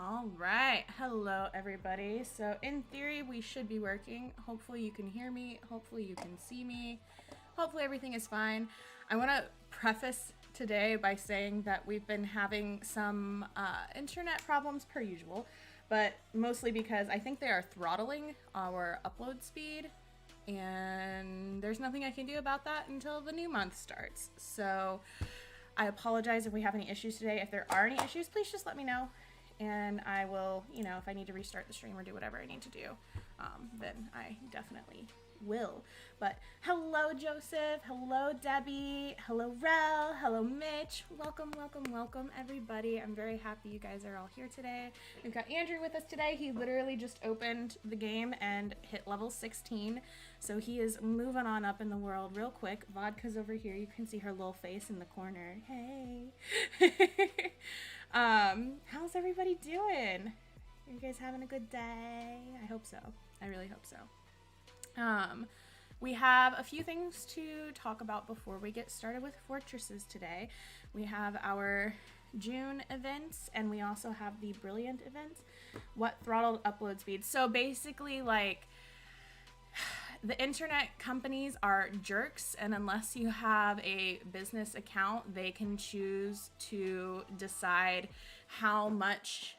All right. Hello, everybody. So, in theory, we should be working. Hopefully, you can hear me. Hopefully, you can see me. Hopefully, everything is fine. I want to preface today by saying that we've been having some internet problems per usual, but mostly because I think they are throttling our upload speed, and there's nothing I can do about that until the new month starts. So, I apologize if we have any issues today. If there are any issues, please just let me know. And I will, if I need to restart the stream or do whatever I need to do, then I definitely will. But hello, Joseph. Hello, Debbie. Hello, Rel. Hello, Mitch. Welcome, welcome, welcome, everybody. I'm very happy you guys are all here today. We've got Andrew with us today. He literally just opened the game and hit level 16. So he is moving on up in the world real quick. Vodka's over here. You can see her little face in the corner. Hey. How's everybody doing? Are you guys having a good day? I hope so. I really hope so. We have a few things to talk about before we get started with Fortresses today. We have our June events, and we also have the Brilliant event. What throttled upload speed? So basically, the internet companies are jerks, and unless you have a business account, they can choose to decide how much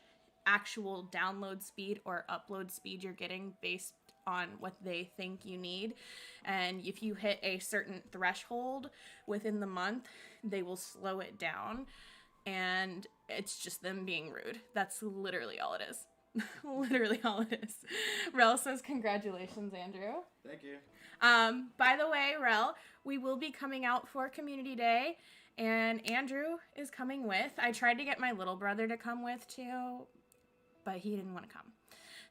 actual download speed or upload speed you're getting based on what they think you need. And if you hit a certain threshold within the month, they will slow it down, and it's just them being rude. That's literally all it is. Literally all it is. Rel says congratulations, Andrew. Thank you. By the way, Rel, we will be coming out for Community Day, and Andrew is coming with. I tried to get my little brother to come with too, but he didn't want to come,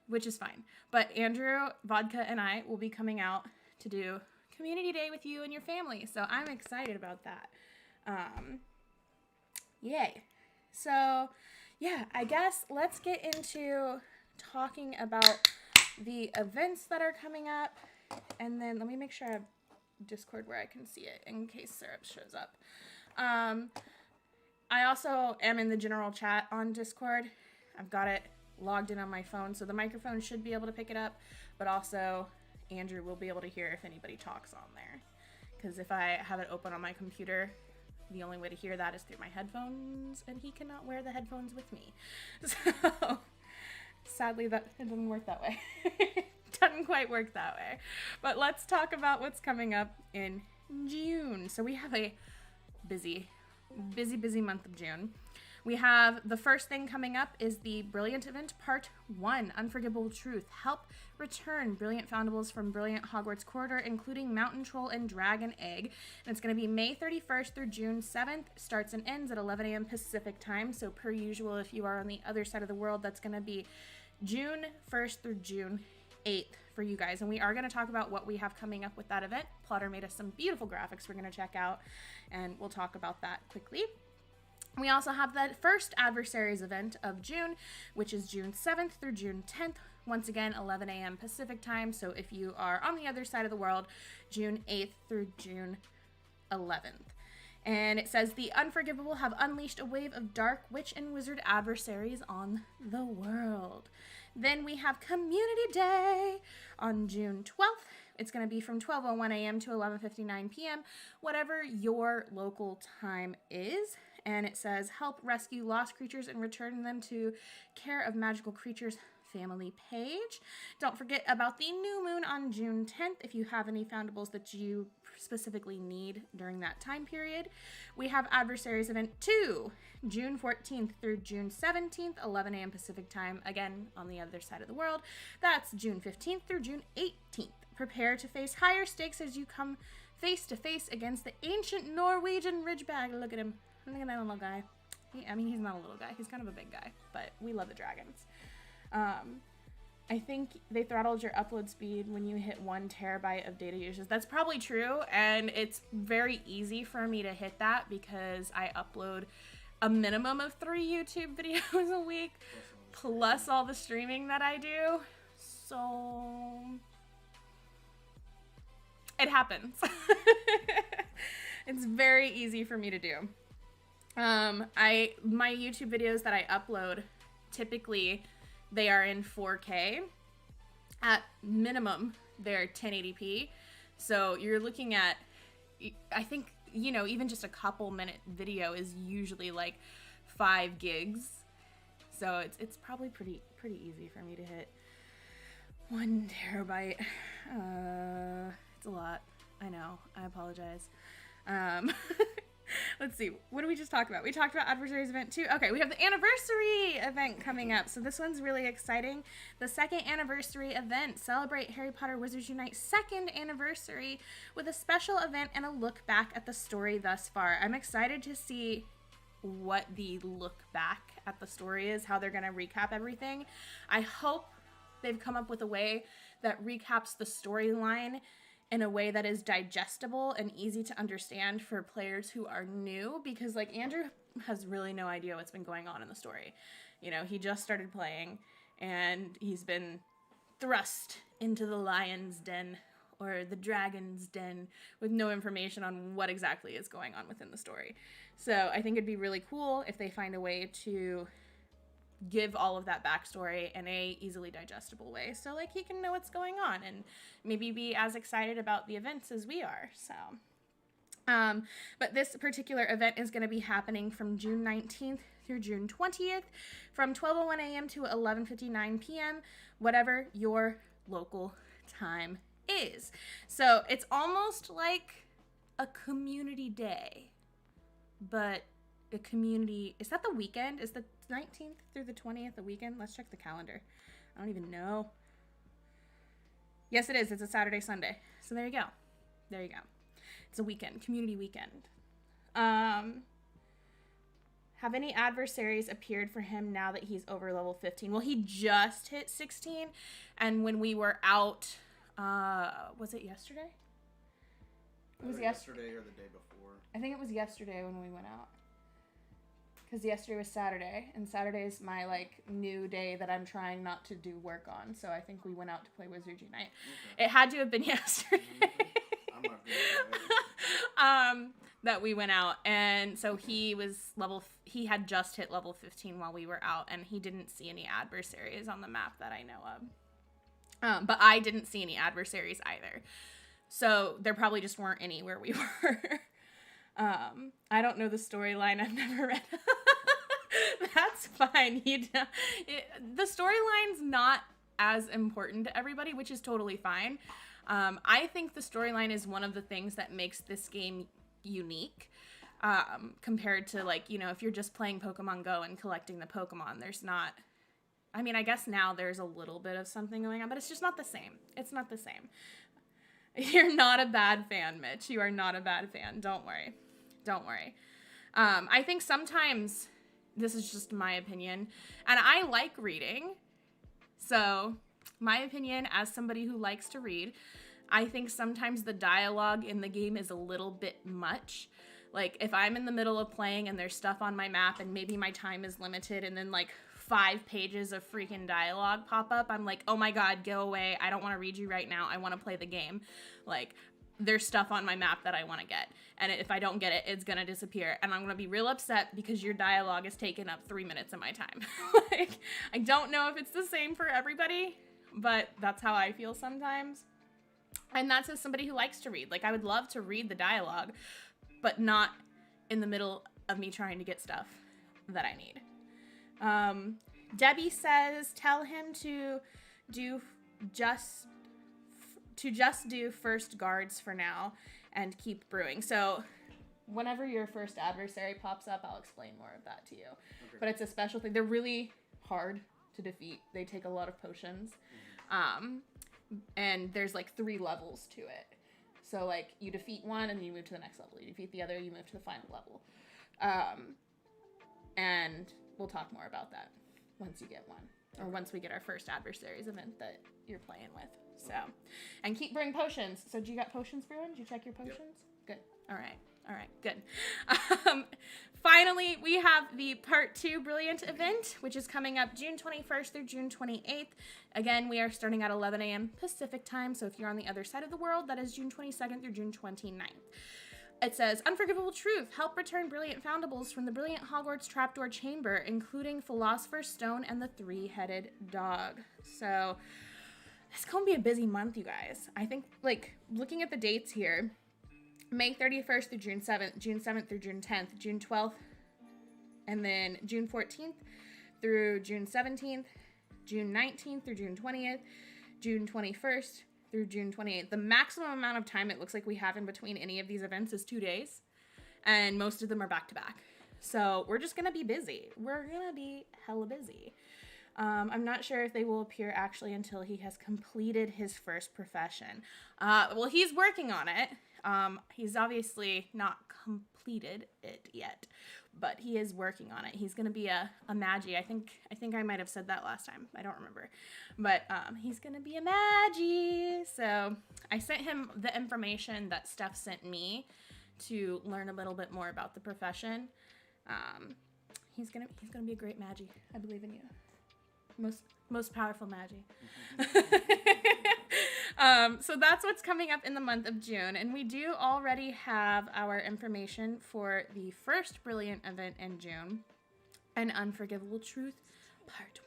which is fine. But Andrew, Vodka, and I will be coming out to do Community Day with you and your family, so I'm excited about that. Yay. So yeah, I guess let's get into talking about the events that are coming up. And then let me make sure I have Discord where I can see it in case Syrup shows up. I also am in the general chat on Discord. I've got it logged in on my phone, so the microphone should be able to pick it up. But also, Andrew will be able to hear if anybody talks on there. Because if I have it open on my computer, the only way to hear that is through my headphones, and he cannot wear the headphones with me. So, sadly, it doesn't work that way. Doesn't quite work that way. But let's talk about what's coming up in June. So we have a busy month of June. We have the first thing coming up is the Brilliant event, Part 1, Unforgivable Truth. Help return Brilliant Foundables from Brilliant Hogwarts Corridor, including Mountain Troll and Dragon Egg. And it's going to be May 31st through June 7th. Starts and ends at 11 a.m. Pacific time. So per usual, if you are on the other side of the world, that's going to be June 1st through June 8th for you guys. And we are going to talk about what we have coming up with that event. Plotter made us some beautiful graphics we're going to check out, and we'll talk about that quickly. We also have the first Adversaries event of June, which is June 7th through June 10th. Once again, 11 a.m. Pacific time. So if you are on the other side of the world, June 8th through June 11th. And it says, the Unforgivable have unleashed a wave of dark witch and wizard adversaries on the world. Then we have Community Day on June 12th. It's going to be from 12:01 a.m. to 11:59 p.m., whatever your local time is. And it says, help rescue lost creatures and return them to care of magical creatures family page. Don't forget about the new moon on June 10th if you have any foundables that you specifically need during that time period. We have Adversaries event 2, June 14th through June 17th, 11 a.m. Pacific time, again on the other side of the world. That's June 15th through June 18th. Prepare to face higher stakes as you come face to face against the ancient Norwegian Ridgebag. Look at him. Look at that little guy. He's not a little guy. He's kind of a big guy, but we love the dragons. I think they throttled your upload speed when you hit 1 terabyte of data usage. That's probably true, and it's very easy for me to hit that because I upload a minimum of 3 YouTube videos a week, plus all the streaming that I do. So it happens. It's very easy for me to do. My YouTube videos that I upload typically they are in 4K. At minimum, they're 1080p. So you're looking at, I think, you know, even just a couple minute video is usually like 5 gigs. So it's probably pretty easy for me to hit 1 terabyte. It's a lot. I know. I apologize. Let's see. What did we just talk about? We talked about Adversaries event 2. Okay, we have the anniversary event coming up. So this one's really exciting. The second anniversary event. Celebrate Harry Potter Wizards Unite's second anniversary with a special event and a look back at the story thus far. I'm excited to see what the look back at the story is, how they're going to recap everything. I hope they've come up with a way that recaps the storyline in a way that is digestible and easy to understand for players who are new, because like Andrew has really no idea what's been going on in the story. You know, he just started playing and he's been thrust into the lion's den or the dragon's den with no information on what exactly is going on within the story. So I think it'd be really cool if they find a way to give all of that backstory in a easily digestible way, so like he can know what's going on and maybe be as excited about the events as we are. So but this particular event is going to be happening from June 19th through June 20th from 12:01 a.m. to 11:59 p.m., whatever your local time is. So it's almost like a community day, but a community, is that the weekend? Is the 19th through the 20th a weekend? Let's check the calendar. I don't even know. Yes, it is. It's a Saturday, Sunday. So there you go. There you go. It's a weekend, community weekend. Have any adversaries appeared for him now that he's over level 15? Well, he just hit 16, and when we were out, was it yesterday? It was yesterday or the day before. I think it was yesterday when we went out. Because yesterday was Saturday, and Saturday is my, like, new day that I'm trying not to do work on. So I think we went out to play Wizards Unite. Okay. It had to have been yesterday. I'm not good at it. That we went out. And so he had just hit level 15 while we were out, and he didn't see any adversaries on the map that I know of. But I didn't see any adversaries either. So there probably just weren't any where we were. I don't know the storyline. I've never read. That's fine. The storyline's not as important to everybody, which is totally fine. I think the storyline is one of the things that makes this game unique, compared to, like, you know, if you're just playing Pokemon Go and collecting the Pokemon, there's not, I mean, I guess now there's a little bit of something going on, but it's just not the same. It's not the same. You're not a bad fan, Mitch. You are not a bad fan. Don't worry. Don't worry. I think sometimes, this is just my opinion, and I like reading. So, my opinion as somebody who likes to read, I think sometimes the dialogue in the game is a little bit much. Like, if I'm in the middle of playing and there's stuff on my map and maybe my time is limited and then, like, 5 pages of freaking dialogue pop up, I'm like, oh my god, go away. I don't want to read you right now. I want to play the game. Like, there's stuff on my map that I want to get. And if I don't get it, it's going to disappear. And I'm going to be real upset because your dialogue has taken up 3 minutes of my time. Like, I don't know if it's the same for everybody, but that's how I feel sometimes. And that's as somebody who likes to read. Like, I would love to read the dialogue, but not in the middle of me trying to get stuff that I need. Debbie says, tell him to just do first guards for now and keep brewing. So whenever your first adversary pops up, I'll explain more of that to you. Okay. But it's a special thing. They're really hard to defeat. They take a lot of potions. And there's like 3 levels to it. So like you defeat one and you move to the next level. You defeat the other, you move to the final level. And we'll talk more about that once you get one. Or once we get our first adversaries event that you're playing with. So, and keep brewing potions. So, do you got potions brewing? Did you check your potions? Yep. Good. All right. Good. Finally, we have the Part 2 Brilliant event, which is coming up June 21st through June 28th. Again, we are starting at 11 a.m. Pacific time. So, if you're on the other side of the world, that is June 22nd through June 29th. it says, Unforgivable Truth. Help return brilliant foundables from the brilliant Hogwarts trapdoor chamber, including Philosopher's Stone and the three-headed dog. So, it's going to be a busy month, you guys. I think, like, looking at the dates here, May 31st through June 7th, June 7th through June 10th, June 12th, and then June 14th through June 17th, June 19th through June 20th, June 21st through June 28th. The maximum amount of time it looks like we have in between any of these events is 2 days, and most of them are back-to-back. So we're just going to be busy. We're going to be hella busy. I'm not sure if they will appear actually until he has completed his first profession. Well, he's working on it. He's obviously not completed it yet, but he is working on it. He's going to be a Magi. I think I might have said that last time. I don't remember. But he's going to be a Magi. So I sent him the information that Steph sent me to learn a little bit more about the profession. He's going to be a great Magi. I believe in you. Most powerful Magi. So that's what's coming up in the month of June. And we do already have our information for the first brilliant event in June, An Unforgivable Truth, Part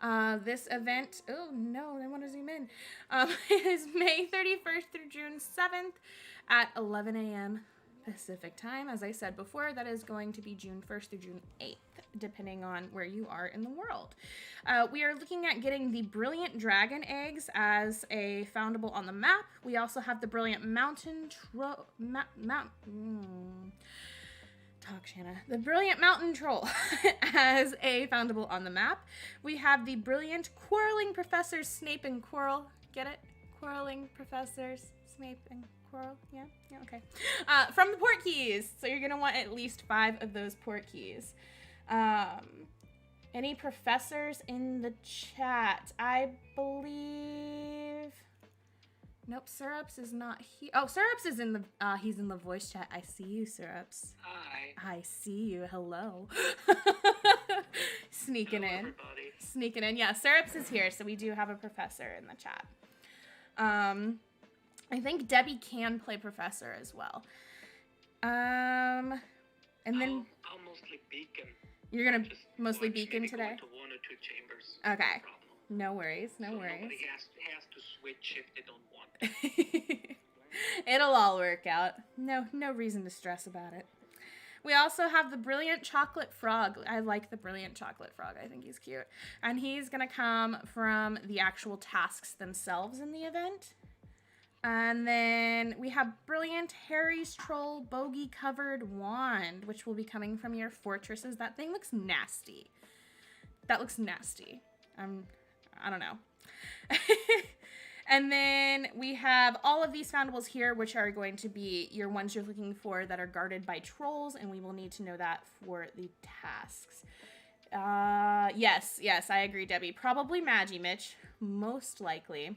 1. This event, oh no, I want to zoom in, is May 31st through June 7th at 11 a.m. Pacific time. As I said before, that is going to be June 1st through June 8th, depending on where you are in the world. We are looking at getting the Brilliant Dragon Eggs as a foundable on the map. We also have the Brilliant Mountain Talk, Shana. The Brilliant Mountain Troll as a foundable on the map. We have the Brilliant Quarreling Professors Snape and Quirrell. Get it? Quarreling Professors Snape and Quirrell. Yeah, okay. From the port keys. So you're going to want at least 5 of those port keys. Any professors in the chat? I believe... Nope, Syrups is not here. Oh, Syrups is in the, he's in the voice chat. I see you, Syrups. Hi. I see you. Hello. Sneaking Hello, in. everybody. Sneaking in. Yeah, Syrups is here, so we do have a professor in the chat. I think Debbie can play professor as well. And then... I'll mostly beacon. You're gonna Just mostly watch, beacon maybe today? Go into 1 or 2 chambers. Okay. No problem. No worries, no So worries. nobody has to switch if they don't want. It'll all work out. No reason to stress about it. We also have the Brilliant Chocolate Frog. I like the Brilliant Chocolate Frog. I think he's cute. And he's going to come from the actual tasks themselves in the event. And then we have Brilliant Harry's Troll Bogey Covered Wand, which will be coming from your fortresses. That thing looks nasty. That looks nasty. I don't know. And then we have all of these foundables here, which are going to be your ones you're looking for that are guarded by trolls, and we will need to know that for the tasks. Yes, I agree, Debbie. Probably Magi, Mitch. Most likely.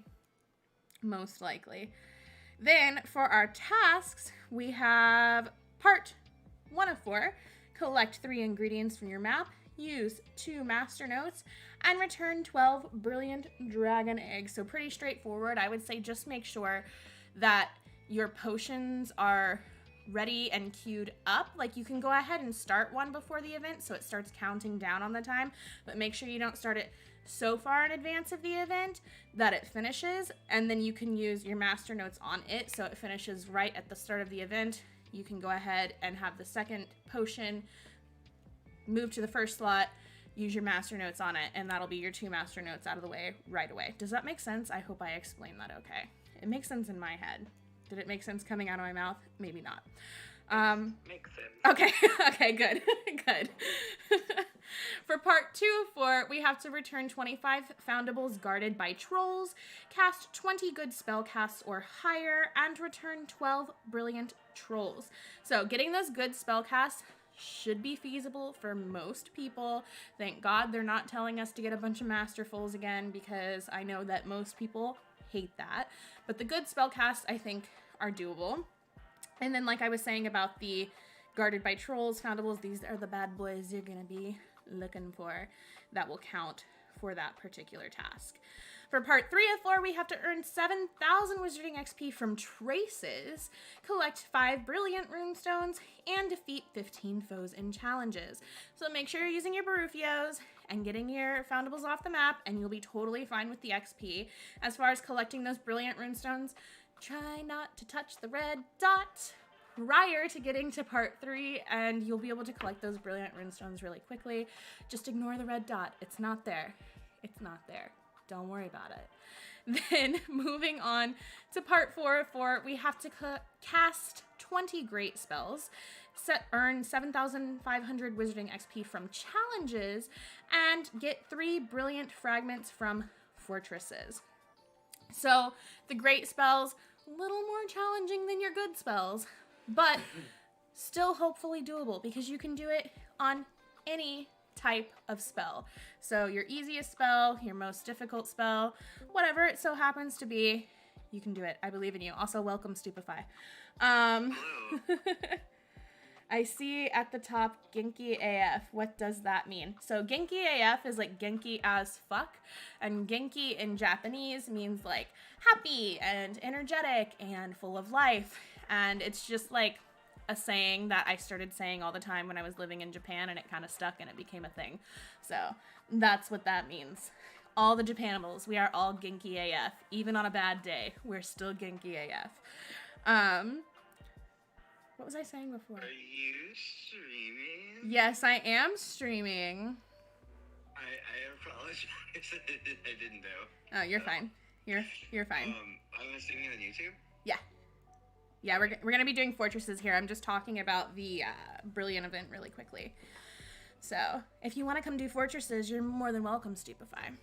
Then, for our tasks, we have part 1 of 4. Collect 3 ingredients from your map. Use 2 master notes and return 12 brilliant dragon eggs. So pretty straightforward. I would say just make sure that your potions are ready and queued up. Like, you can go ahead and start one before the event so it starts counting down on the time, but make sure you don't start it so far in advance of the event that it finishes, and then you can use your master notes on it so it finishes right at the start of the event. You can go ahead and have the second potion move to the first slot, use your master notes on it, and that'll be your 2 master notes out of the way right away. Does that make sense? I hope I explained that okay. It makes sense in my head. Did it make sense coming out of my mouth? Maybe not. Makes sense. Okay, good. Good. For part 2 of 4, we have to return 25 foundables guarded by trolls, cast 20 good spell casts or higher, and return 12 brilliant trolls. So getting those good spell casts should be feasible for most people. Thank God they're not telling us to get a bunch of masterfuls again, because I know that most people hate that. But the good spellcasts, I think, are doable. And then, like I was saying about the guarded by trolls foundables, these are the bad boys you're gonna be looking for that will count for that particular task. For part 3 of 4, we have to earn 7,000 Wizarding XP from traces, collect 5 brilliant runestones, and defeat 15 foes in challenges. So make sure you're using your Barufios and getting your foundables off the map, and you'll be totally fine with the XP. As far as collecting those brilliant runestones, try not to touch the red dot prior to getting to part 3, and you'll be able to collect those brilliant runestones really quickly. Just ignore the red dot. It's not there. It's not there. Don't worry about it. Then, moving on to part 4 of 4, we have to cast 20 great spells, earn 7,500 Wizarding XP from challenges, and get 3 brilliant fragments from fortresses. So, the great spells, a little more challenging than your good spells, but still hopefully doable because you can do it on any type of spell. So your easiest spell, your most difficult spell, whatever it so happens to be, you can do it. I believe in you. Also, welcome, Stupefy. I see at the top Genki AF. What does that mean? So Genki AF is like Genki as fuck, and Genki in Japanese means like happy and energetic and full of life, and it's just like a saying that I started saying all the time when I was living in Japan, and it kind of stuck and it became a thing. So that's what that means. All the Japanimals, we are all Genki AF. Even on a bad day, we're still Genki AF. What was I saying before? Are you streaming? Yes, I am streaming. I apologize. I didn't know. Oh, you're fine. You're fine. I'm streaming on YouTube? Yeah. Yeah, we're going to be doing fortresses here. I'm just talking about the Brilliant event really quickly. So, if you want to come do fortresses, you're more than welcome, Stupefy.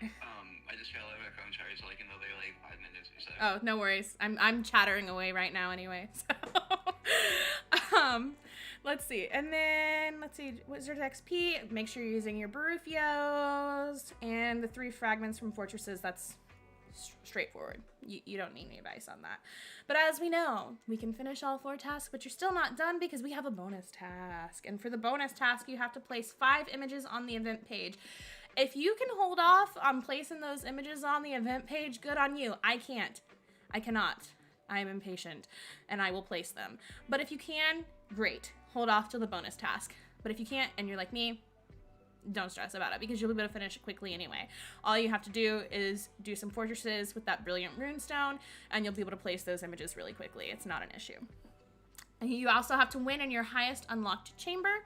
Yeah. I just fell out of my phone charge like another 5 minutes or so. Oh, no worries. I'm chattering away right now anyway. So, let's see. And then, Wizard XP. Make sure you're using your Barufios. And the 3 fragments from fortresses, that's straightforward. You don't need any advice on that. But as we know, we can finish all 4 tasks, but you're still not done because we have a bonus task. And for the bonus task, you have to place 5 images on the event page. If you can hold off on placing those images on the event page, good on you. I can't. I cannot. I am impatient, and I will place them. But if you can, great. Hold off till the bonus task. But if you can't, and you're like me, don't stress about it because you'll be able to finish it quickly anyway. All you have to do is do some fortresses with that brilliant runestone, and you'll be able to place those images really quickly. It's not an issue. And you also have to win in your highest unlocked chamber,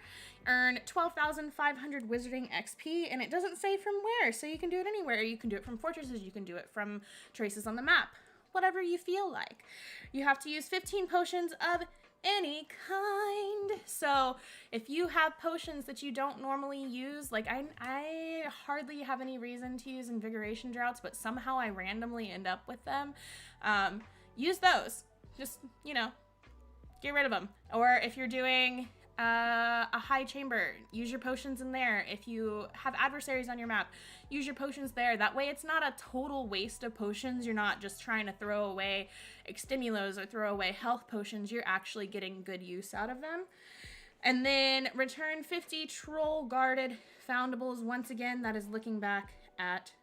earn 12,500 Wizarding XP, and it doesn't say from where, so you can do it anywhere. You can do it from fortresses, you can do it from traces on the map, whatever you feel like. You have to use 15 potions of any kind. So if you have potions that you don't normally use, like I hardly have any reason to use invigoration draughts, but somehow I randomly end up with them, use those. Just, get rid of them. Or if you're doing a high chamber, use your potions in there. If you have adversaries on your map, use your potions there. That way it's not a total waste of potions. You're not just trying to throw away extimulos or throw away health potions. You're actually getting good use out of them. And then return 50 troll guarded foundables. Once again, that is looking back at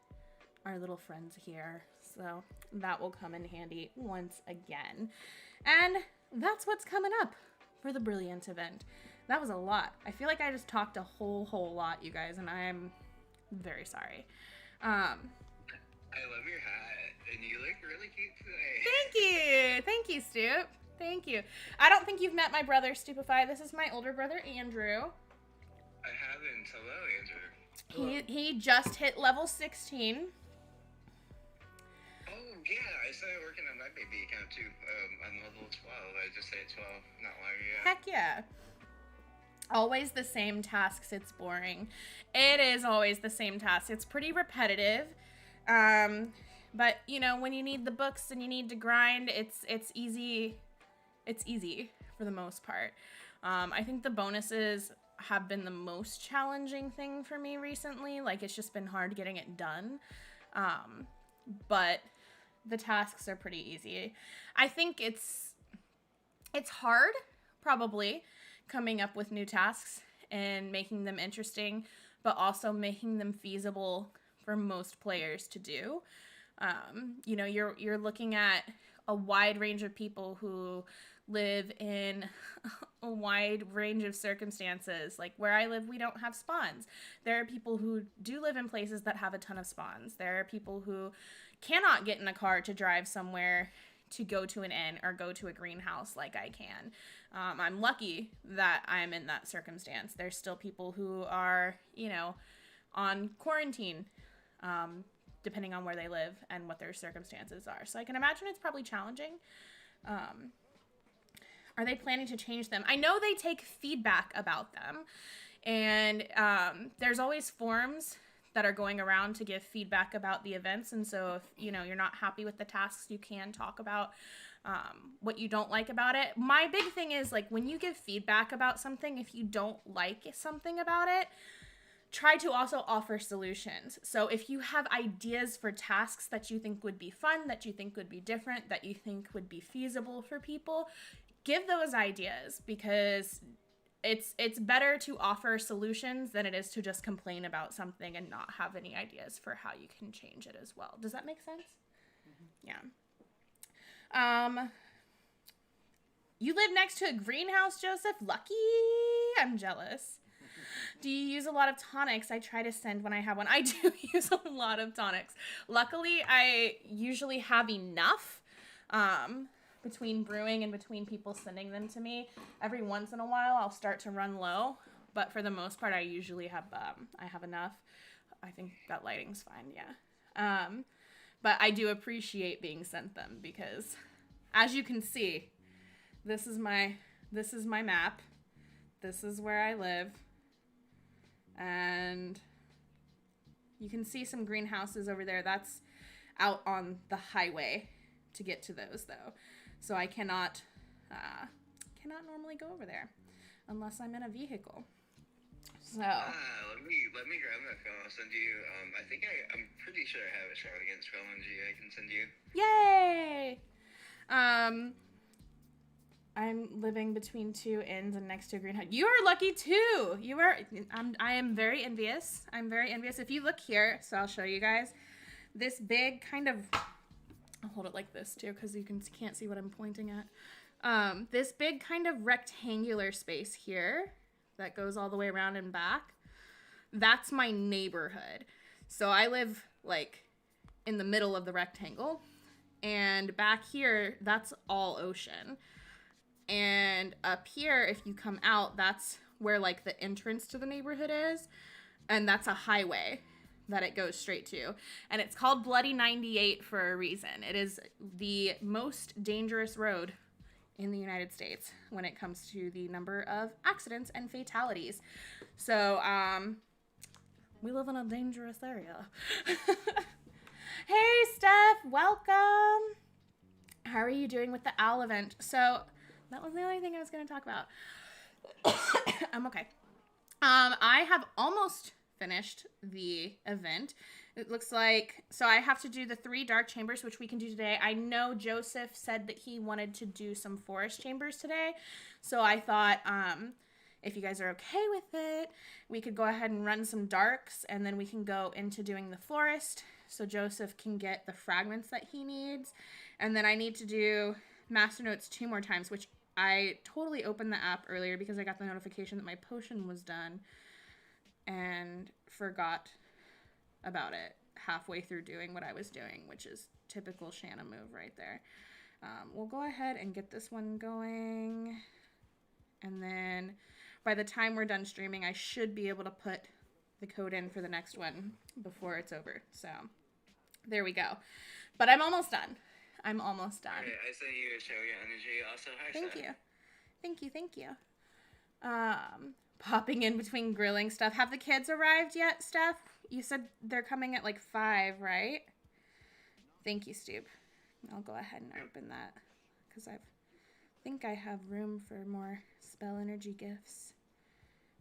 our little friends here. So that will come in handy once again. And that's what's coming up for the Brilliant event. That was a lot. I feel like I just talked a whole lot, you guys, and I'm very sorry. I love your hat, and you look really cute today. Thank you, Stoop. Thank you. I don't think you've met my brother, Stupefy. This is my older brother, Andrew. I haven't. Hello, Andrew. He just hit level 16. Oh, yeah, I started working on my baby account, too. I'm level 12. I just hit 12 not long ago. Heck yeah. Always the same tasks. It's boring. It is always the same tasks. It's pretty repetitive. But, when you need the books and you need to grind, it's easy. It's easy for the most part. I think the bonuses have been the most challenging thing for me recently. Like, it's just been hard getting it done. But the tasks are pretty easy. I think it's hard, probably, coming up with new tasks and making them interesting. but also making them feasible for most players to do. You know, you're looking at a wide range of people who live in a wide range of circumstances. Like where I live, we don't have spawns. There are people who do live in places that have a ton of spawns. There are people who cannot get in a car to drive somewhere to go to an inn or go to a greenhouse like I can. I'm lucky that I'm in that circumstance. There's still people who are, you know, on quarantine, depending on where they live and what their circumstances are. So I can imagine it's probably challenging. Are they planning to change them? I know they take feedback about them, and there's always forums that are going around to give feedback about the events. And so if, you know, you're not happy with the tasks, you can talk about what you don't like about it. My big thing is, like, when you give feedback about something, if you don't like something about it, try to also offer solutions. So if you have ideas for tasks that you think would be fun, that you think would be different, that you think would be feasible for people, give those ideas, because it's better to offer solutions than it is to just complain about something and not have any ideas for how you can change it as well. Does that make sense? Mm-hmm. Yeah. You live next to a greenhouse, Joseph? Lucky. I'm jealous. Do you use a lot of tonics? I try to send when I have one. I do use a lot of tonics. Luckily, I usually have enough. Between brewing and between people sending them to me. Every once in a while, I'll start to run low, but for the most part, I usually have, I have enough. I think that lighting's fine, yeah. But I do appreciate being sent them, because as you can see, this is my map. This is where I live. And you can see some greenhouses over there. That's out on the highway to get to those, though. So I cannot normally go over there unless I'm in a vehicle. So let me grab my phone. I'll send you. I'm pretty sure I have a shot against LNG. I can send you. Yay! I'm living between two inns and next to a greenhouse. You are lucky too. I am very envious. I'm very envious. If you look here, so I'll show you guys this big kind of. I'll hold it like this too, because you can't see what I'm pointing at. This big kind of rectangular space here that goes all the way around and back, that's my neighborhood. So I live like in the middle of the rectangle, and back here, that's all ocean. And up here, if you come out, that's where like the entrance to the neighborhood is, and that's a highway that it goes straight to. And it's called Bloody 98 for a reason. It is the most dangerous road in the United States when it comes to the number of accidents and fatalities. So, we live in a dangerous area. Hey, Steph, welcome. How are you doing with the OWL event? So, that was the only thing I was going to talk about. I'm okay. I have almost finished the event. It looks like, so I have to do the 3 dark chambers, which we can do today. I know Joseph said that he wanted to do some forest chambers today, so I thought if you guys are okay with it, we could go ahead and run some darks, and then we can go into doing the forest, so Joseph can get the fragments that he needs. And then I need to do master notes 2 more times, which I totally opened the app earlier because I got the notification that my potion was done and forgot about it halfway through doing what I was doing, which is typical Shana move right there. We'll go ahead and get this one going, and then by the time we're done streaming, I should be able to put the code in for the next one before it's over. So there we go. But I'm almost done. I'm almost done. Okay, I sent you a show your energy also. Hi, Thank Steph. you. Thank you. Popping in between grilling stuff. Have the kids arrived yet, Steph? You said they're coming at like 5, right? Thank you, Stoop. I'll go ahead and open that because I think I have room for more spell energy gifts.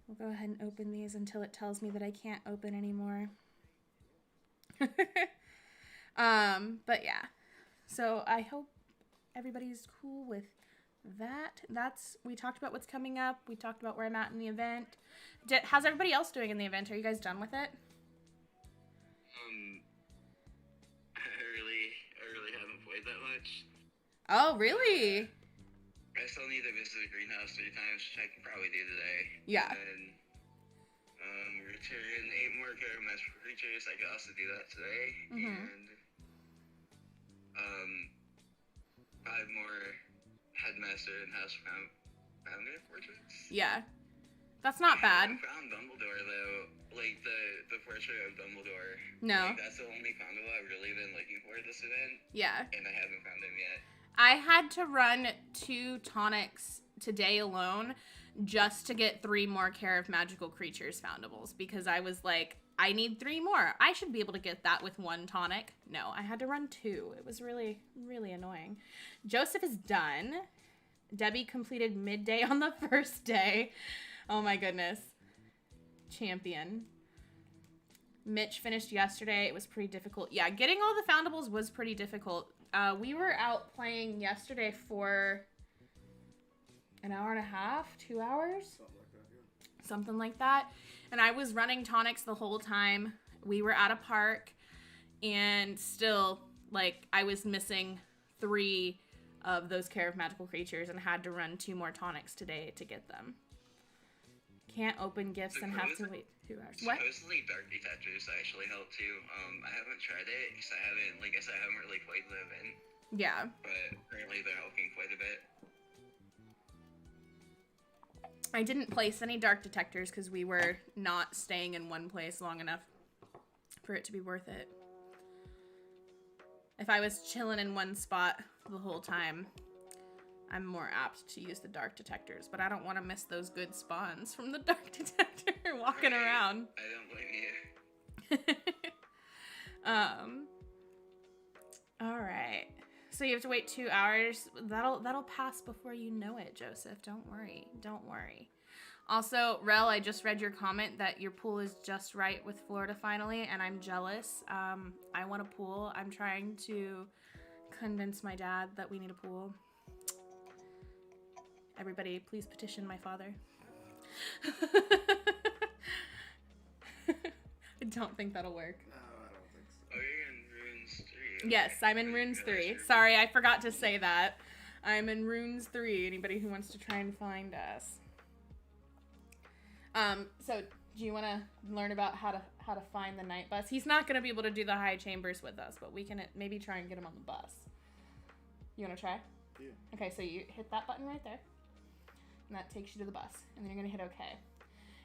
We'll go ahead and open these until it tells me that I can't open anymore. But yeah. So I hope everybody's cool with that. We talked about what's coming up. We talked about where I'm at in the event. How's everybody else doing in the event? Are you guys done with it? I really haven't played that much. Oh, really? I still need to visit the greenhouse 3 times, which I can probably do today. Yeah. And then, return 8 more magical creatures. I could also do that today. Mm-hmm. And, 5 more headmaster and house founder portraits. Yeah. That's not bad. I haven't found Dumbledore, though. Like, the portrait of Dumbledore. No. Like, that's the only combo I've really been looking for this event. Yeah. And I haven't found him yet. I had to run 2 tonics today alone just to get 3 more Care of Magical Creatures foundables because I was like, I need 3 more. I should be able to get that with 1 tonic. No, I had to run 2. It was really, really annoying. Joseph is done. Debbie completed midday on the first day. Oh my goodness. Champion. Mitch finished yesterday. It was pretty difficult. Yeah, getting all the foundables was pretty difficult. We were out playing yesterday for an hour and a half, 2 hours? Something like that. And I was running tonics the whole time. We were at a park and still, like, I was missing 3 of those Care of Magical Creatures and had to run 2 more tonics today to get them. Can't open gifts and have to wait 2 hours. What? Supposedly dark detectors actually help too. I haven't tried it because I haven't, like I said, I haven't really played the event. Yeah. But apparently they're helping quite a bit. I didn't place any dark detectors because we were not staying in one place long enough for it to be worth it. If I was chilling in one spot the whole time, I'm more apt to use the dark detectors, but I don't want to miss those good spawns from the dark detector walking around. I don't blame you. All right. So you have to wait 2 hours. That'll pass before you know it, Joseph. Don't worry. Don't worry. Also, Rel, I just read your comment that your pool is just right with Florida finally, and I'm jealous. I want a pool. I'm trying to convince my dad that we need a pool. Everybody, please petition my father. I don't think that'll work. No, I don't think so. Oh, you're in Runes 3. Yes, I'm in Runes 3. Sorry, I forgot to say that. I'm in Runes 3. Anybody who wants to try and find us. So do you want to learn about how to find the night bus? He's not going to be able to do the high chambers with us, but we can maybe try and get him on the bus. You want to try? Yeah. Okay, so you hit that button right there. And that takes you to the bus. And then you're going to hit OK.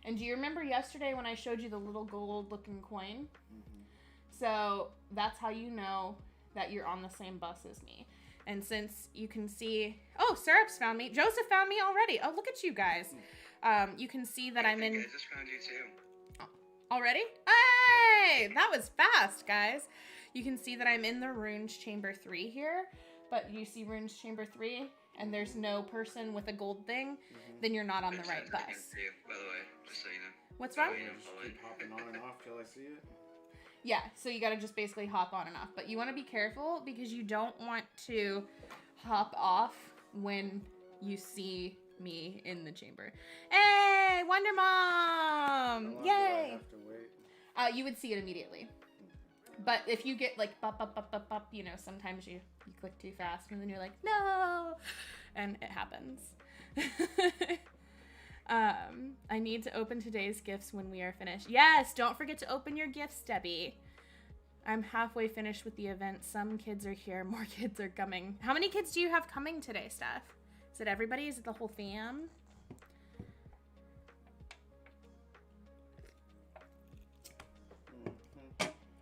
And do you remember yesterday when I showed you the little gold-looking coin? Mm-hmm. So that's how you know that you're on the same bus as me. And since you can see... Oh, Syrup's found me. Joseph found me already. Oh, look at you guys. You can see that I'm in... I just found you too. Already? Hey! That was fast, guys. You can see that I'm in the Runes Chamber 3 here. But you see Runes Chamber 3, and there's no person with a gold thing, then you're not on the right bus. Too, by the way, just so you know. What's wrong? Just keep hopping on and off till I see it. Yeah, so you gotta just basically hop on and off. But you want to be careful because you don't want to hop off when you see me in the chamber. Hey, Wonder Mom! How long do I Yay! have to wait? You would see it immediately. But if you get like bop, you know, sometimes you click too fast and then you're like, no! And it happens. I need to open today's gifts when we are finished. Yes, don't forget to open your gifts, Debbie. I'm halfway finished with the event. Some kids are here. More kids are coming. How many kids do you have coming today, Steph? Is it everybody? Is it the whole fam?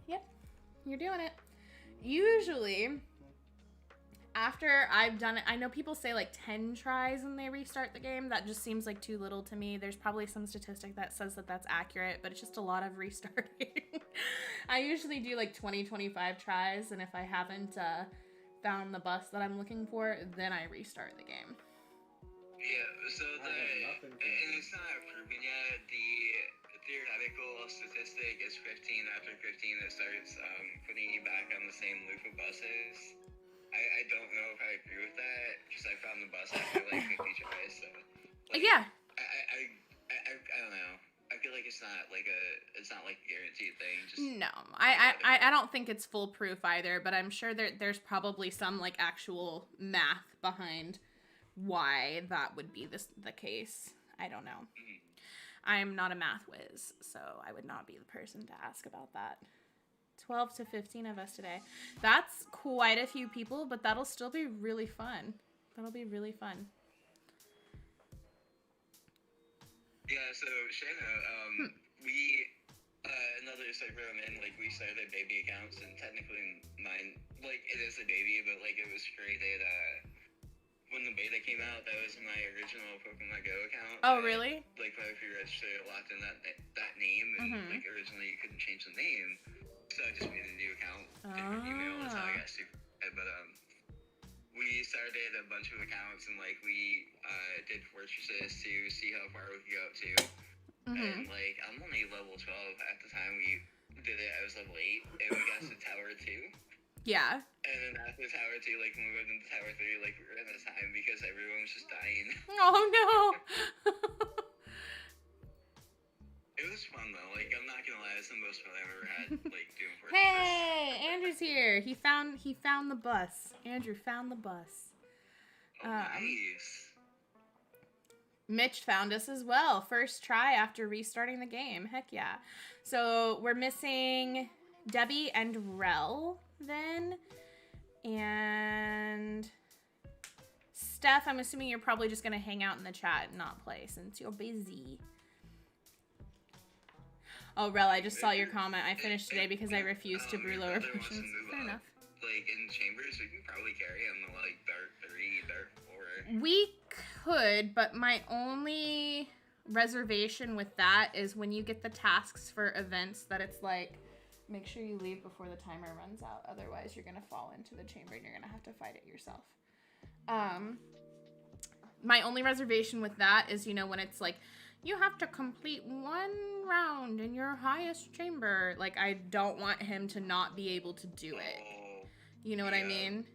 Yep, you're doing it. Usually, after I've done it, I know people say like 10 tries and they restart the game. That just seems like too little to me. There's probably some statistic that says that that's accurate, but it's just a lot of restarting. I usually do like 20, 25 tries, and if I haven't found the bus that I'm looking for, then I restart the game. Yeah, so and it's not proven yet, the theoretical statistic is 15. After 15, it starts putting you back on the same loop of buses. I don't know if I agree with that, because I found the bus after like 50 tries, so... Like, Yeah. I don't know. I it's not like a guaranteed thing. Just No, I don't think it's foolproof either, but I'm sure there's probably some like actual math behind why that would be the case. I don't know. I'm not a math whiz, so I would not be the person to ask about that. 12 to 15 of us today. That's quite a few people, but that'll still be really fun. That'll be really fun. Yeah, so Shana, we, another server I'm in, like, we started baby accounts, and technically mine, like, it is a baby, but, like, it was created, when the beta came out, that was my original Pokemon Go account. Oh, really? Like, if you registered, it locked in that name, and, like, originally you couldn't change the name, so I just made a new account, different email, that's how I got super, but, we started a bunch of accounts, and, like, we, did fortresses to see how far we could go up to. And, like, I'm only level 12 at the time we did it. I was level 8, and we got to Tower 2. Yeah. And then after Tower 2, like, when we went into Tower 3, like, we ran out of time because everyone was just dying. Oh, no. It was fun, though. Like, I'm not gonna lie, it's the most fun I've ever had, like, doing fortresses. Hey, Andrew's here. He found the bus. Andrew found the bus. Oh, nice. Mitch found us as well. First try after restarting the game. Heck yeah. So we're missing Debbie and Rel then. And Steph, I'm assuming you're probably just going to hang out in the chat and not play since you're busy. Oh, Rel, I just saw your comment. I finished today because I refused to brew lower potions. Fair enough. Like, in chambers, we can probably carry him to, like, Dart 3, Dart 4. We could, but my only reservation with that is when you get the tasks for events that it's like, make sure you leave before the timer runs out. Otherwise, you're going to fall into the chamber and you're going to have to fight it yourself. My only reservation with that is, you know, when it's like, you have to complete one round in your highest chamber. Like, I don't want him to not be able to do it. You know what I mean?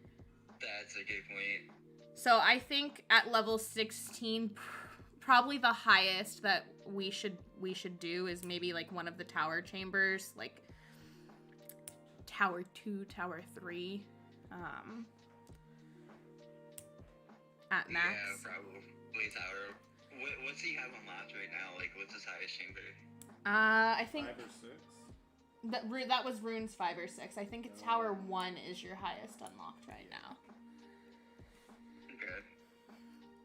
That's a good point. So I think at level 16, probably the highest that we should do is maybe like one of the tower chambers, like Tower 2, Tower 3, at max. Yeah, probably Tower. What's he have unlocked right now? Like, what's his highest chamber? I think 5 or 6. that was runes 5 or 6. I think it's Tower 1 is your highest unlocked right now. Okay.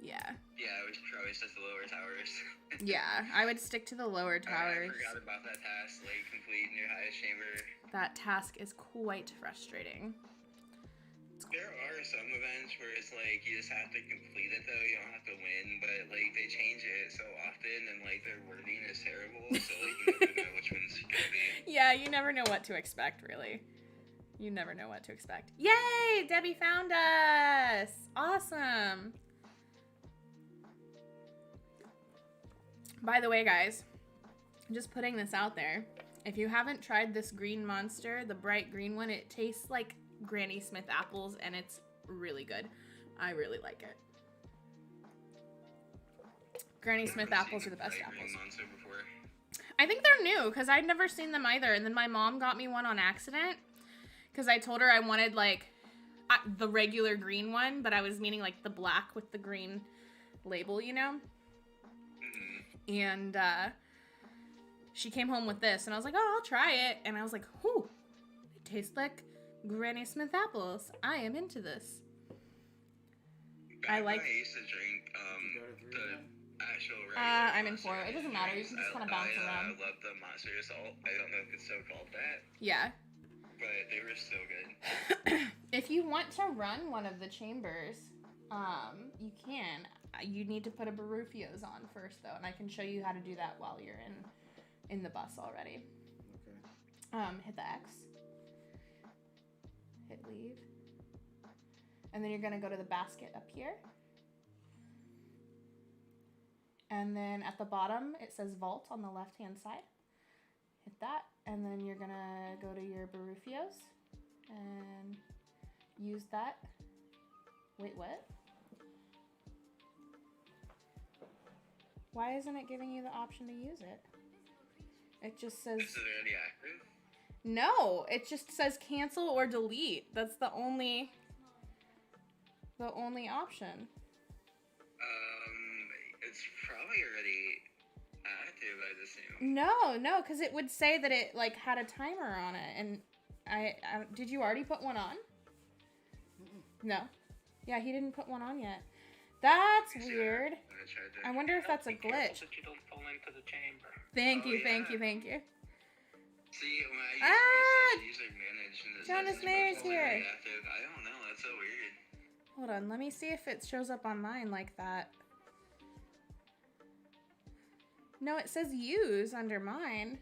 Yeah. Yeah, we should probably stick to the lower towers. Yeah, I would stick to the lower towers. I forgot about that task, like, completing your highest chamber. That task is quite frustrating. There are some events where it's like, you just have to complete it, though. You don't have to win, but, like, they change it so often, and, like, their wording is terrible, so, like, you never know which one's gonna be. Yeah, you never know what to expect, really. You never know what to expect. Yay! Debbie found us! Awesome! By the way, guys, just putting this out there. If you haven't tried this green monster, the bright green one, it tastes like Granny Smith apples, and it's really good. I really like it. Granny Smith apples are the best apples. I think they're new, because I'd never seen them either, and then my mom got me one on accident, because I told her I wanted, like, the regular green one, but I was meaning, like, the black with the green label, you know? And, she came home with this, and I was like, oh, I'll try it, and I was like, whew, it tastes like Granny Smith apples. I am into this. I used to drink, the actual regular I'm in 4. It doesn't matter, you can just kind of bounce around. I love the Monster Assault. I don't know if it's so called that. Yeah. But they were so good. If you want to run one of the chambers, you can. You need to put a Barufios on first, though, and I can show you how to do that while you're in the bus already. Okay. Hit the X. Hit leave. And then you're going to go to the basket up here. And then at the bottom, it says vault on the left-hand side. Hit that. And then you're going to go to your Barufios and use that. Wait, what? Why isn't it giving you the option to use it? It just says... Is it already active? No, it just says cancel or delete. That's the only option. It's probably already active, I'd assume. No, because it would say that it like had a timer on it, and I did you already put one on? No. Yeah, he didn't put one on yet. That's weird. I wonder if that's a glitch. That you don't fall into the chamber. Thank you. See, when I use user manage and it Jonas says Mayer's it's here. active, I don't know, that's so weird. Hold on, let me see if it shows up on mine like that. No, it says use under mine.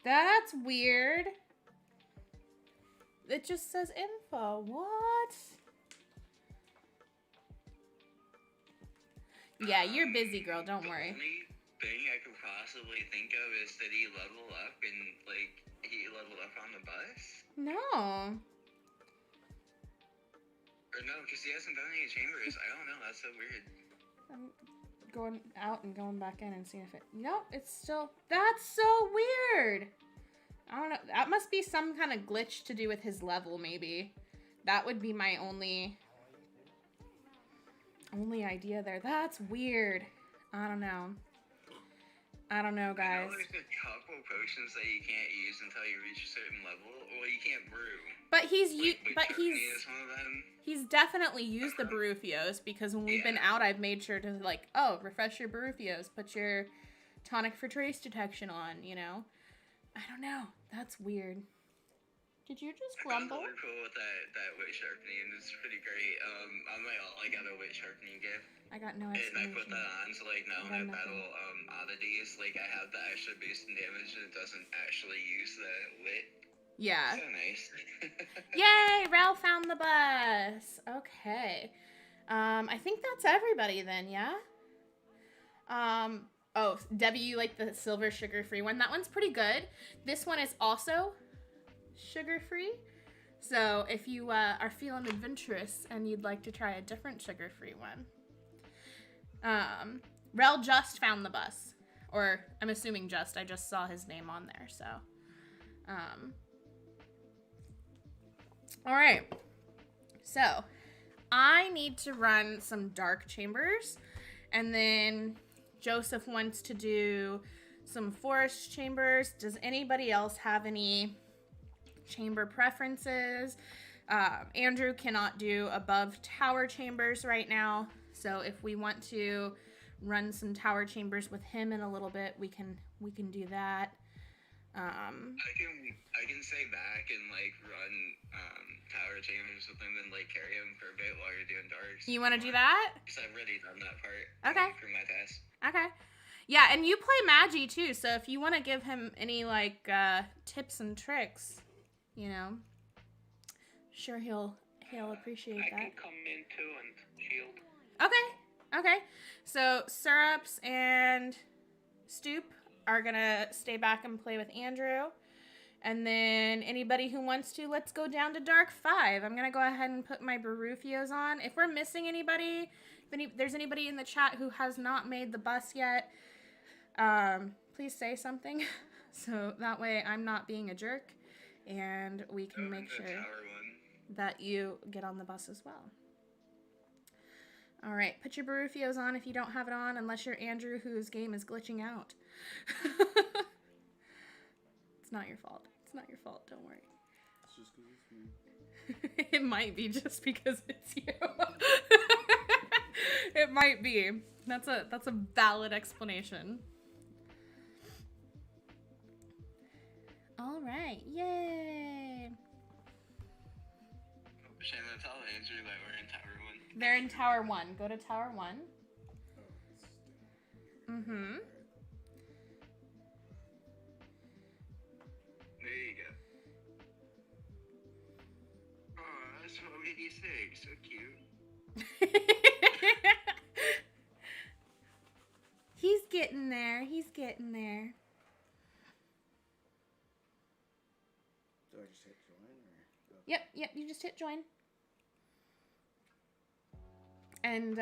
That's weird. It just says info. What? Yeah, you're busy, girl. Don't worry. The only thing I could possibly think of is did he level up and, like, he leveled up on the bus? No. Or no, because he hasn't done any chambers. I don't know, that's so weird. I'm going out and going back in and seeing if it... Nope, it's still... That's so weird. I don't know. That must be some kind of glitch to do with his level, maybe. That would be my only idea there. That's weird. I don't know. I don't know, guys. I know there's a couple potions that you can't use until you reach a certain level. Well, you can't brew. But he's one of them. He's definitely used the Barufios because when we've been out, I've made sure to like, oh, refresh your Barufios, put your tonic for trace detection on, you know. I don't know. That's weird. Did you just grumble? I'm really cool with that wit sharpening. It's pretty great. On my ult, I got a wit sharpening gift. I got no And I explanation. put that on, so like now when I battle oddities, like I have the extra boost in damage and it doesn't actually use the wit. Yeah. So nice. Yay! Ralph found the bus. Okay. I think that's everybody then, yeah? Oh, Debbie, you like the silver sugar-free one. That one's pretty good. This one is also sugar-free. So if you are feeling adventurous and you'd like to try a different sugar-free one. Rel just found the bus. Or, I'm assuming I just saw his name on there, so. Alright. So, I need to run some dark chambers. And then Joseph wants to do some forest chambers. Does anybody else have any chamber preferences? Andrew cannot do above tower chambers right now. So if we want to run some tower chambers with him in a little bit, we can do that. I can stay back and like run tower chambers with him and like carry him for a bit while you're doing darks. You want to do that? Because I've already done that part. Okay. For my task. Okay. Yeah, and you play Magi too, so if you want to give him any like tips and tricks, you know, sure he'll appreciate that. I can come in too and shield. Okay. So Syrups and Stoop are gonna stay back and play with Andrew. And then anybody who wants to, let's go down to Dark 5. I'm gonna go ahead and put my Barufios on. If we're missing anybody, if there's anybody in the chat who has not made the bus yet, please say something. So that way I'm not being a jerk and we can make sure that you get on the bus as well. All right, put your Barufios on if you don't have it on, unless you're Andrew, whose game is glitching out. It's not your fault. It's not your fault. Don't worry. It's just because it's me. It might be just because it's you. It might be. That's a valid explanation. All right. Yay. Shana, tell Andrew that we're in Tower 1. They're in Tower 1. Go to Tower 1. Mm-hmm. There you go. Oh, that's what we do. So cute. He's getting there. He's getting there. Do I just hit join or? Yep, you just hit join. And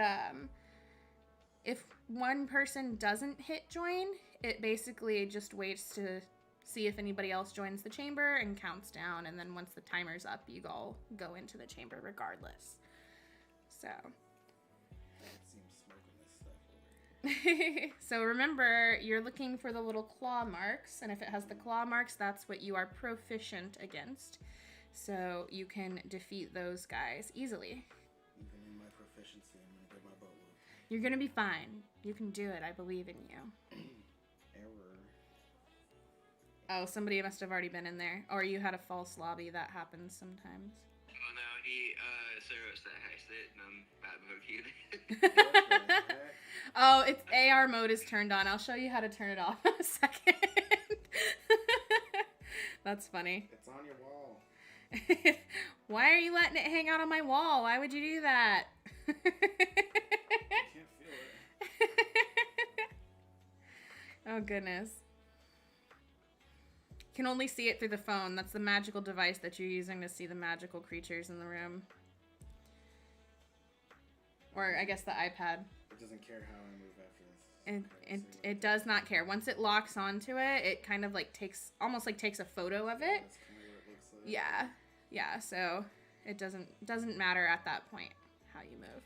If one person doesn't hit join, it basically just waits to see if anybody else joins the chamber and counts down, and then once the timer's up, you all go into the chamber regardless. So. It seems smoking this stuff over here. So remember, you're looking for the little claw marks, and if it has the claw marks, that's what you are proficient against. So you can defeat those guys easily. Even in my proficiency, I'm gonna get my butt whooped. You're gonna be fine. You can do it. I believe in you. Error. Oh, somebody must have already been in there. Or you had a false lobby. That happens sometimes. Oh no, he Sarah said I said and bad voted. Oh, it's AR mode is turned on. I'll show you how to turn it off in a second. That's funny. It's on your wall. Why are you letting it hang out on my wall? Why would you do that? I can't feel it. Oh, goodness. You can only see it through the phone. That's the magical device that you're using to see the magical creatures in the room. Or, I guess, the iPad. It doesn't care how I move after this. It does not care. Once it locks onto it, it kind of like takes a photo of it. That's kind of what it looks like. Yeah. So it doesn't matter at that point how you move.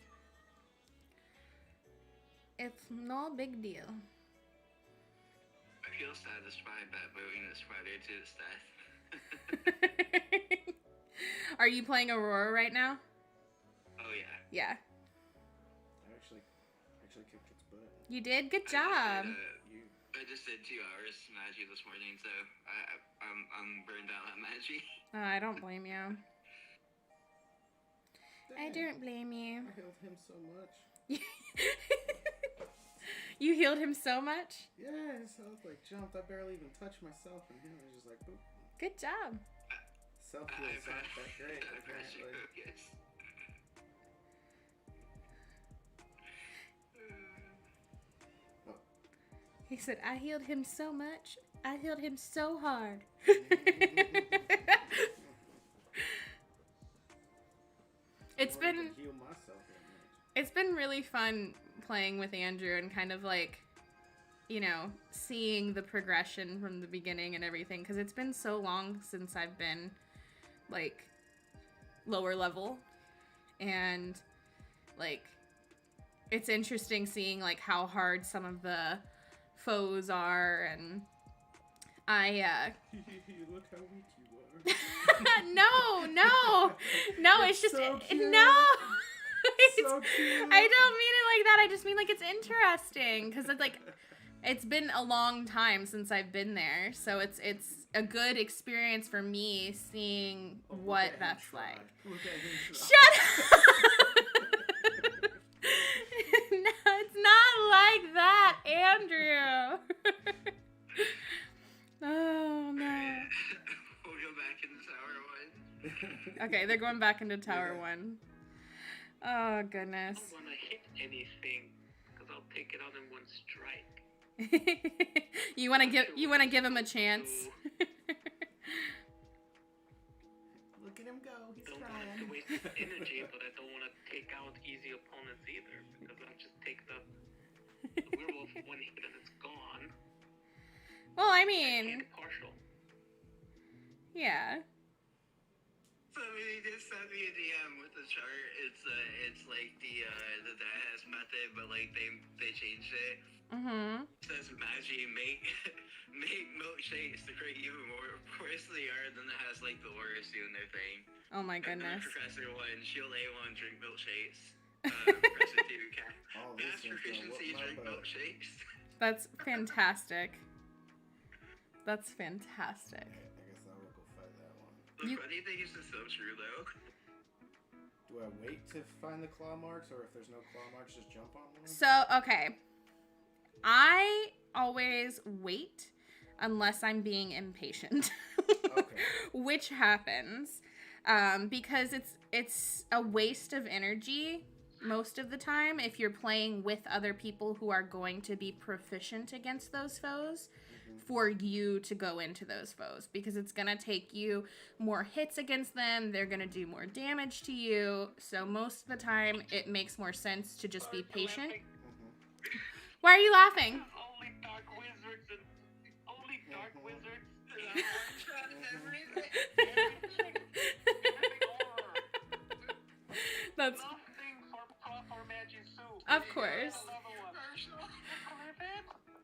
It's no big deal. I feel satisfied that voting is further to the death. Are you playing Aurora right now? Oh yeah. Yeah. I actually kicked its butt. You did? Good job. I just did 2 hours Magi this morning, so I'm burned out on Magi. Oh, I don't blame you. I Dang, don't blame you. I healed him so much. You healed him so much? Yes, I was like jumped. I barely even touched myself, and he was just like, boop. Good job. Self-heal's not that great, apparently. Focus. He said, I healed him so much. I healed him so hard. It's I wanted been to heal myself that much. it's been really fun playing with Andrew and kind of like, you know, seeing the progression from the beginning and everything, because it's been so long since I've been like lower level, and like it's interesting seeing like how hard some of the foes are, and I Look how weak you are. no, it's just so cute. no. So cute. I don't mean it like that. I just mean like it's interesting because it's like it's been a long time since I've been there, so it's a good experience for me seeing what that's like. Look at him try. Shut up! No, it's not like that, Andrew. Oh no. We'll go back into Tower 1. Okay, they're going back into Tower 1. Oh goodness. I don't want to hit anything because I'll take it out in one strike. You want to give him a chance. Look at him go. He's Don't want to trying. waste energy, but I don't want to take out easy opponents either because I'll just take the werewolf one hit and it's gone. Well, I I mean, can't partial. yeah. Somebody just sent me a DM with the chart. It's like the Dahas method, but like they changed it. Mhm. It says Magi make milkshakes to create even more porosity art, then it has like the Warriors doing their thing. Oh my And then goodness. Professor 1, Shield A1, drink milkshakes. Professor 2, All this Master is gonna Proficiency, whoop my drink butt. milkshakes. That's fantastic. That's fantastic. I guess I'll go fight that one. The You- funny thing is it's so true though. Do I wait to find the claw marks, or if there's no claw marks, just jump on one? So, okay. I always wait unless I'm being impatient. Okay. Which happens because it's a waste of energy most of the time if you're playing with other people who are going to be proficient against those foes for you to go into those foes, because it's going to take you more hits against them. They're going to do more damage to you. So most of the time it makes more sense to just be patient. Why are you laughing? Only dark wizards and only dark wizards. Everything. Everything horror. That's Nothing for proper magic soup. of course. Another one.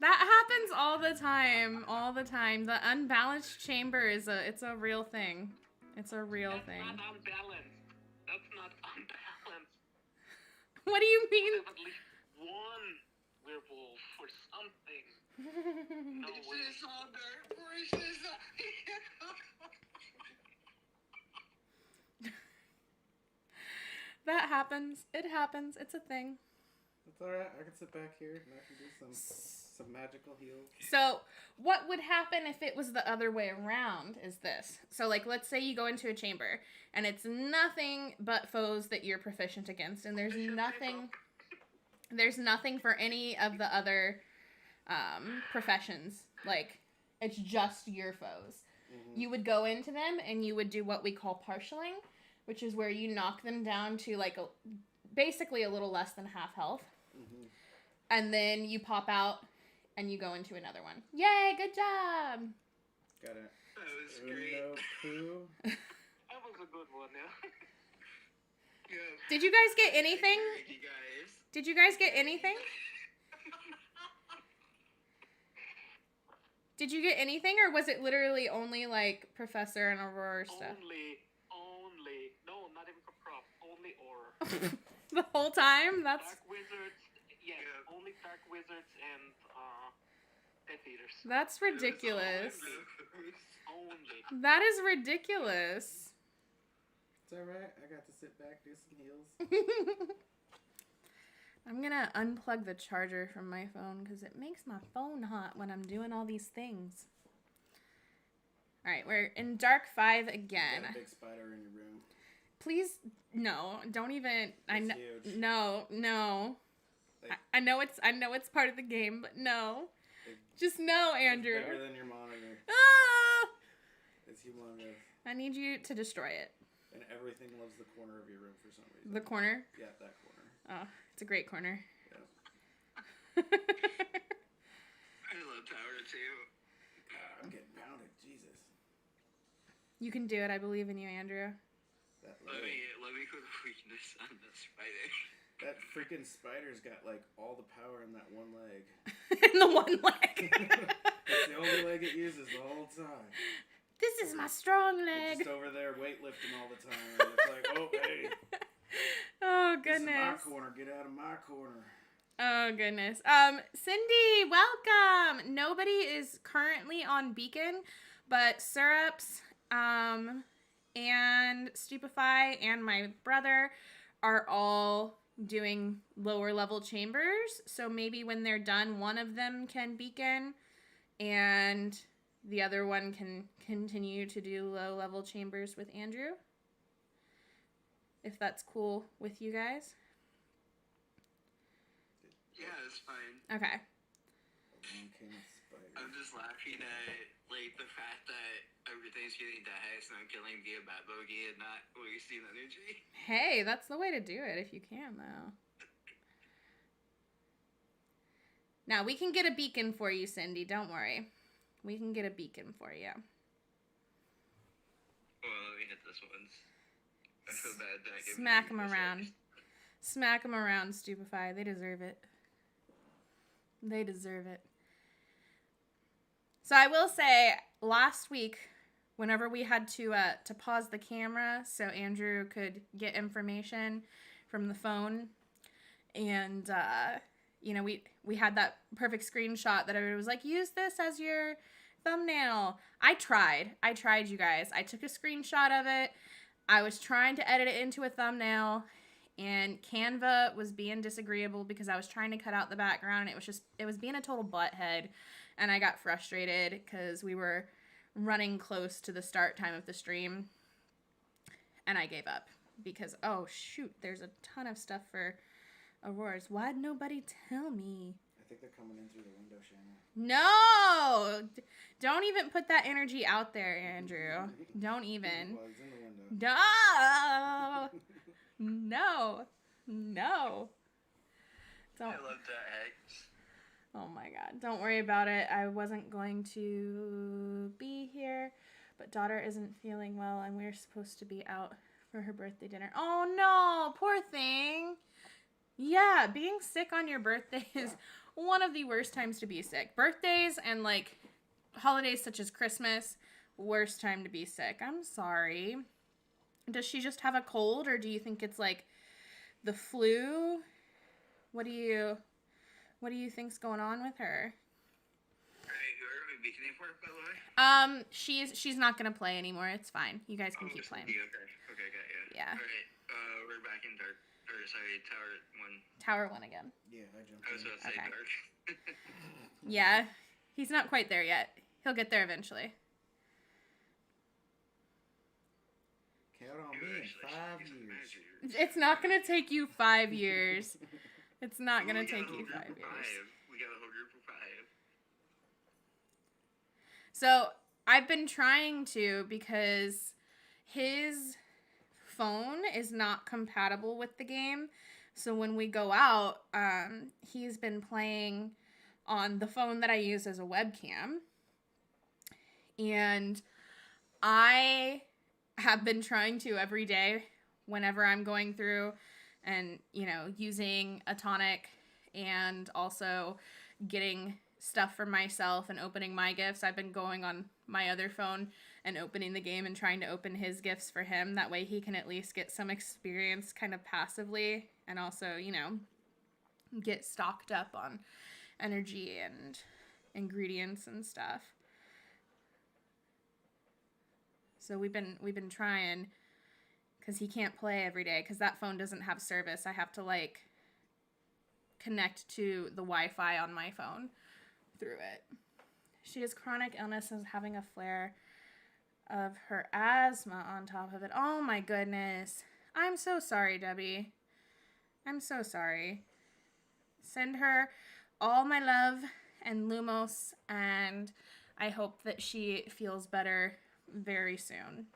That happens all the time. All the time. The unbalanced chamber is it's a real thing. It's a real That's thing. not unbalanced. That's not unbalanced. What do you mean? There's at least one werewolf or something. No way. This is all dark forces. That happens. It happens. It's a thing. It's alright. I can sit back here and I can do some magical heals. So, what would happen if it was the other way around is this. So, like, let's say you go into a chamber, and it's nothing but foes that you're proficient against, and there's nothing for any of the other professions. Like, it's just your foes. Mm-hmm. You would go into them, and you would do what we call partialing, which is where you knock them down to, like, basically a little less than half health. Mm-hmm. And then you pop out and you go into another one. Yay, good job! Got it. That was great. Poo. That was a good one, yeah. Yeah. Did you guys get anything? Great, you guys. Did you guys get anything? Did you get anything, or was it literally only, like, Professor and Aurora stuff? Only. No, not even for prop. Only aura. The whole time? That's Dark wizards. Yes, only dark wizards and Death Eaters. that's ridiculous. Only. That is ridiculous. It's alright. I got to sit back, do some heals. I'm gonna unplug the charger from my phone because it makes my phone hot when I'm doing all these things. Alright, we're in Dark 5 You again. got a big spider in your room. Please, no, don't even. It's huge. No. Like, I know it's part of the game, but no. It- Just no, it's Andrew. bigger than your monitor. Ah! It's humongous. I need you to destroy it. And everything loves the corner of your room for some reason. The corner. Yeah, that corner. Oh, it's a great corner. Yeah. I love Tower too. I'm getting pounded. Jesus. You can do it. I believe in you, Andrew. Let me put a weakness on the spider. That freaking spider's got like all the power in that one leg. In the one leg. It's the only leg it uses the whole time. This is my strong It's leg. just over there weightlifting all the time. And it's like, oh, hey, Oh this is my goodness. corner. Get out of my corner. Oh goodness. Cindy, welcome. Nobody is currently on Beacon, but Syrups, and Stupefy and my brother are all doing lower level chambers. So maybe when they're done, one of them can Beacon and the other one can continue to do low level chambers with Andrew. If that's cool with you guys. Yeah, it's fine. Okay. One king spider. I'm just laughing at like the fact that everything's getting dice and I'm killing via bat bogey and not wasting energy. Hey, that's the way to do it if you can, though. Now, we can get a beacon for you, Cindy. Don't worry. We can get a beacon for you. Well, let me hit this once. I feel bad that I give Smack you them this around. one. Smack them around, Stupefy. They deserve it. They deserve it. So I will say, last week, whenever we had to pause the camera so Andrew could get information from the phone, and we had that perfect screenshot that everybody was like, use this as your thumbnail. I tried, you guys. I took a screenshot of it. I was trying to edit it into a thumbnail, and Canva was being disagreeable because I was trying to cut out the background, and it was being a total butthead, and I got frustrated because we were running close to the start time of the stream, and I gave up because, oh shoot, there's a ton of stuff for Aurora's. Why'd nobody tell me? I think they're coming in through the window, Shana. No! Don't even put that energy out there, Andrew. Don't even. Well, he's in the window. No. No. I love that eggs. Oh my god. Don't worry about it. I wasn't going to be here, but daughter isn't feeling well and we're supposed to be out for her birthday dinner. Oh no, poor thing. Yeah, being sick on your birthday is one of the worst times to be sick. Birthdays and like holidays such as Christmas, worst time to be sick. I'm sorry. Does she just have a cold or do you think it's like the flu? What do you think's going on with her? Alright, who are we beating for, by the way? She's not gonna play anymore. It's fine. You guys can keep playing. Okay, got you. Yeah. Alright, we're back in dark. Or, sorry, Tower 1. Tower 1 again. Yeah, I jumped I was in. about to say Okay. dark. Yeah. He's not quite there yet. He'll get there eventually. Count on me in 5 years. It's not gonna take you 5 years. It's not gonna take you 5 years. We got a whole group of 5. So I've been trying to because his phone is not compatible with the game. So when we go out, he's been playing on the phone that I use as a webcam. And I have been trying to every day whenever I'm going through and, you know, using a tonic and also getting stuff for myself and opening my gifts. I've been going on my other phone and opening the game and trying to open his gifts for him. That way he can at least get some experience kind of passively and also, you know, get stocked up on energy and ingredients and stuff. So we've been trying because he can't play every day because that phone doesn't have service. I have to like connect to the Wi-Fi on my phone through it. She has chronic illness and is having a flare of her asthma on top of it. Oh my goodness. I'm so sorry, Debbie. I'm so sorry. Send her all my love and Lumos, and I hope that she feels better very soon.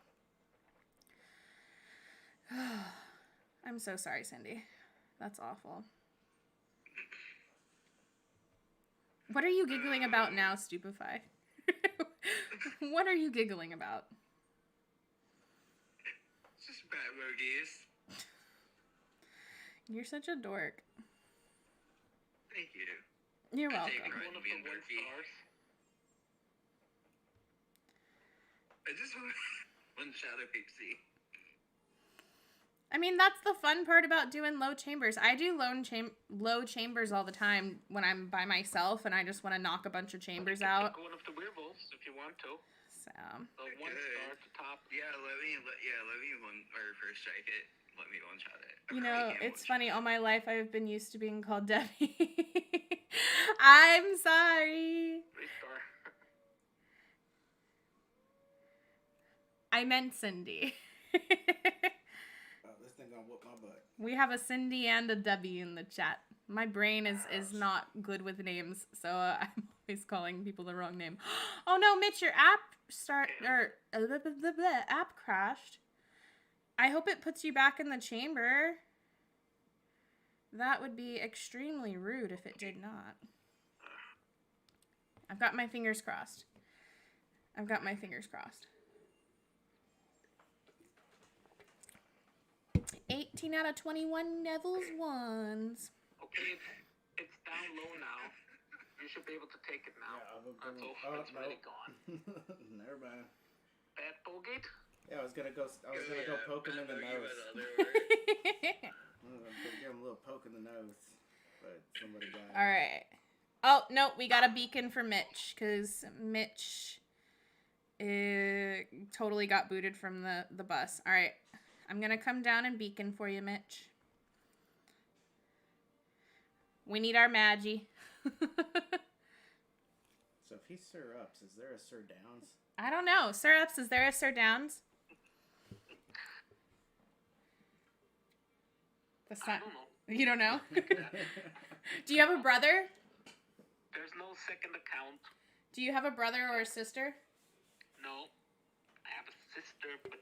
I'm so sorry, Cindy. That's awful. What are you giggling about now, Stupefy? What are you giggling about? It's just bad movies. You're such a dork. Thank you. You're I take welcome. pride One in of being the 1 dorky. stars. I just want one shadow pixie. I mean, that's the fun part about doing low chambers. I do low chambers all the time when I'm by myself and I just want to knock a bunch of chambers out. Pick one of the werewolves if you want to. So, The 1 star at the top. Yeah, let me one or first strike it. Let me one shot it. I you probably know, can't it's one-shot funny. it. All my life I've been used to being called Debbie. I'm sorry. 3 star. I meant Cindy. Oh, this thing gonna whoop my butt. We have a Cindy and a Debbie in the chat. My brain is not good with names, so I'm always calling people the wrong name. Oh no, Mitch, your app app crashed. I hope it puts you back in the chamber. That would be extremely rude if it did not. I've got my fingers crossed. 18 out of 21 Neville's ones. Okay, it's down low now. You should be able to take it now. Yeah, It's already gone. Never mind. Bad Bowgate? Yeah, I was gonna go poke him in the nose. I'm gonna give him a little poke in the nose, but somebody got him. All right. Oh, no, we got a beacon for Mitch because Mitch totally got booted from the bus. All right. I'm going to come down and beacon for you, Mitch. We need our Maggie. So if he's Sir Ups, is there a Sir Downs? I don't know. Sir Ups, is there a Sir Downs? I don't know. You don't know? Do you have a brother? There's no second account. Do you have a brother or a sister? No. I have a sister, but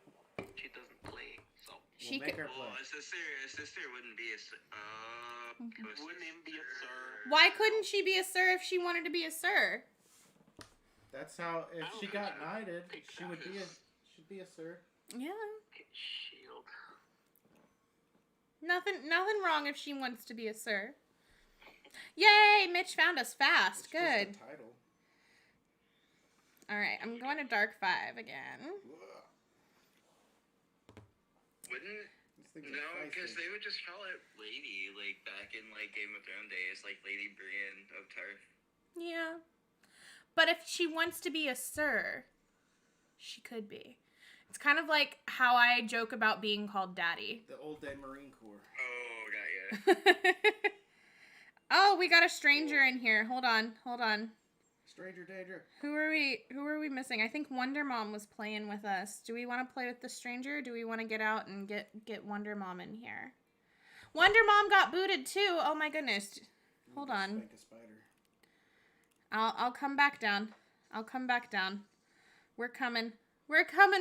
she doesn't play, so. She We'll make could, her play. Well, a sister wouldn't be Wouldn't him be a sir? Why couldn't she be a sir if she wanted to be a sir? That's how. If she got knighted, she'd be a sir. Yeah. Shield. Nothing wrong if she wants to be a sir. Yay! Mitch found us fast. It's Good. just a title. All right, I'm going to Dark 5 again. Wouldn't These things no, are because feisty. they would just call it Lady, like back in like Game of Thrones days, like Lady Brienne of Tarth. Yeah. But if she wants to be a sir, she could be. It's kind of like how I joke about being called Daddy. The old day Marine Corps. Oh, got ya. Oh, we got a stranger in here. Hold on. Stranger danger. Who are we missing? I think Wonder Mom was playing with us. Do we want to play with the stranger? Or do we want to get out and get Wonder Mom in here? Wonder Mom got booted too. Oh my goodness. Hold on. Spank a spider. I'll come back down. We're coming,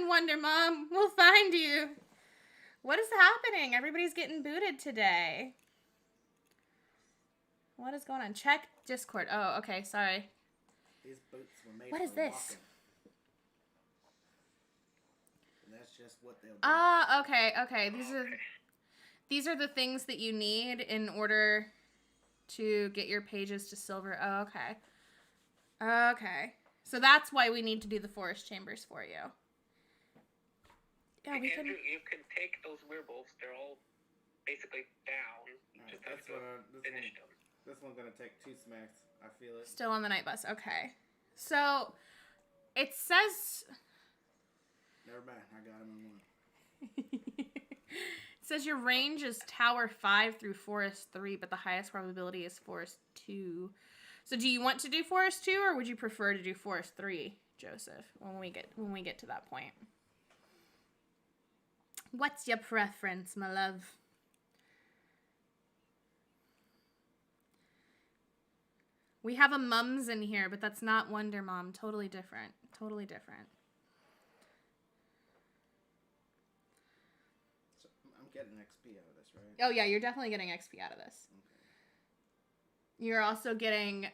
Wonder Mom. We'll find you. What is happening? Everybody's getting booted today. What is going on? Check Discord. Oh, okay. Sorry. These boots were made What for is this? walking. And that's just what they'll do. Ah, okay. These are the things that you need in order to get your pages to silver. Oh, okay. So that's why we need to do the forest chambers for you. Yeah, we can. You can take those werewolves. They're all basically down. You Alright, just have that's to what finish them. this one's gonna take 2 smacks. I feel it. Still on the night bus. Okay. So it says. Never mind. I got him in 1. It says your range is Tower 5 through Forest 3, but the highest probability is Forest 2. So do you want to do Forest 2, or would you prefer to do Forest 3, Joseph, when we get to that point? What's your preference, my love? We have a Mums in here, but that's not Wonder Mom. Totally different. So I'm getting XP out of this, right? Oh, yeah, you're definitely getting XP out of this. Okay. You're also getting,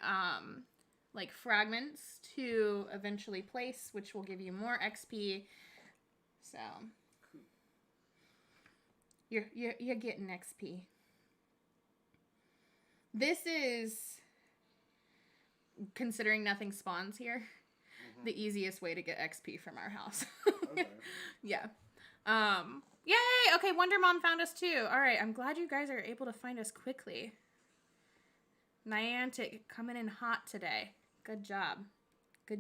like, fragments to eventually place, which will give you more XP. So, Cool. you're getting XP. This is, considering nothing spawns here, the easiest way to get XP from our house. Okay. Yeah. Yay! Okay, Wonder Mom found us too. All right, I'm glad you guys are able to find us quickly. Niantic coming in hot today. Good job. No,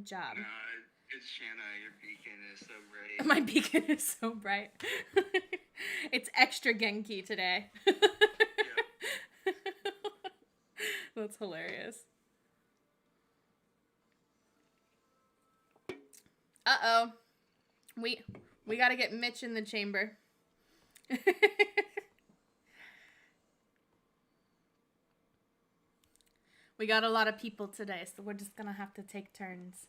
it's Shana. Your beacon is so bright. My beacon is so bright. It's extra Genki today. That's hilarious. Uh-oh. We gotta get Mitch in the chamber. We got a lot of people today, so we're just gonna have to take turns.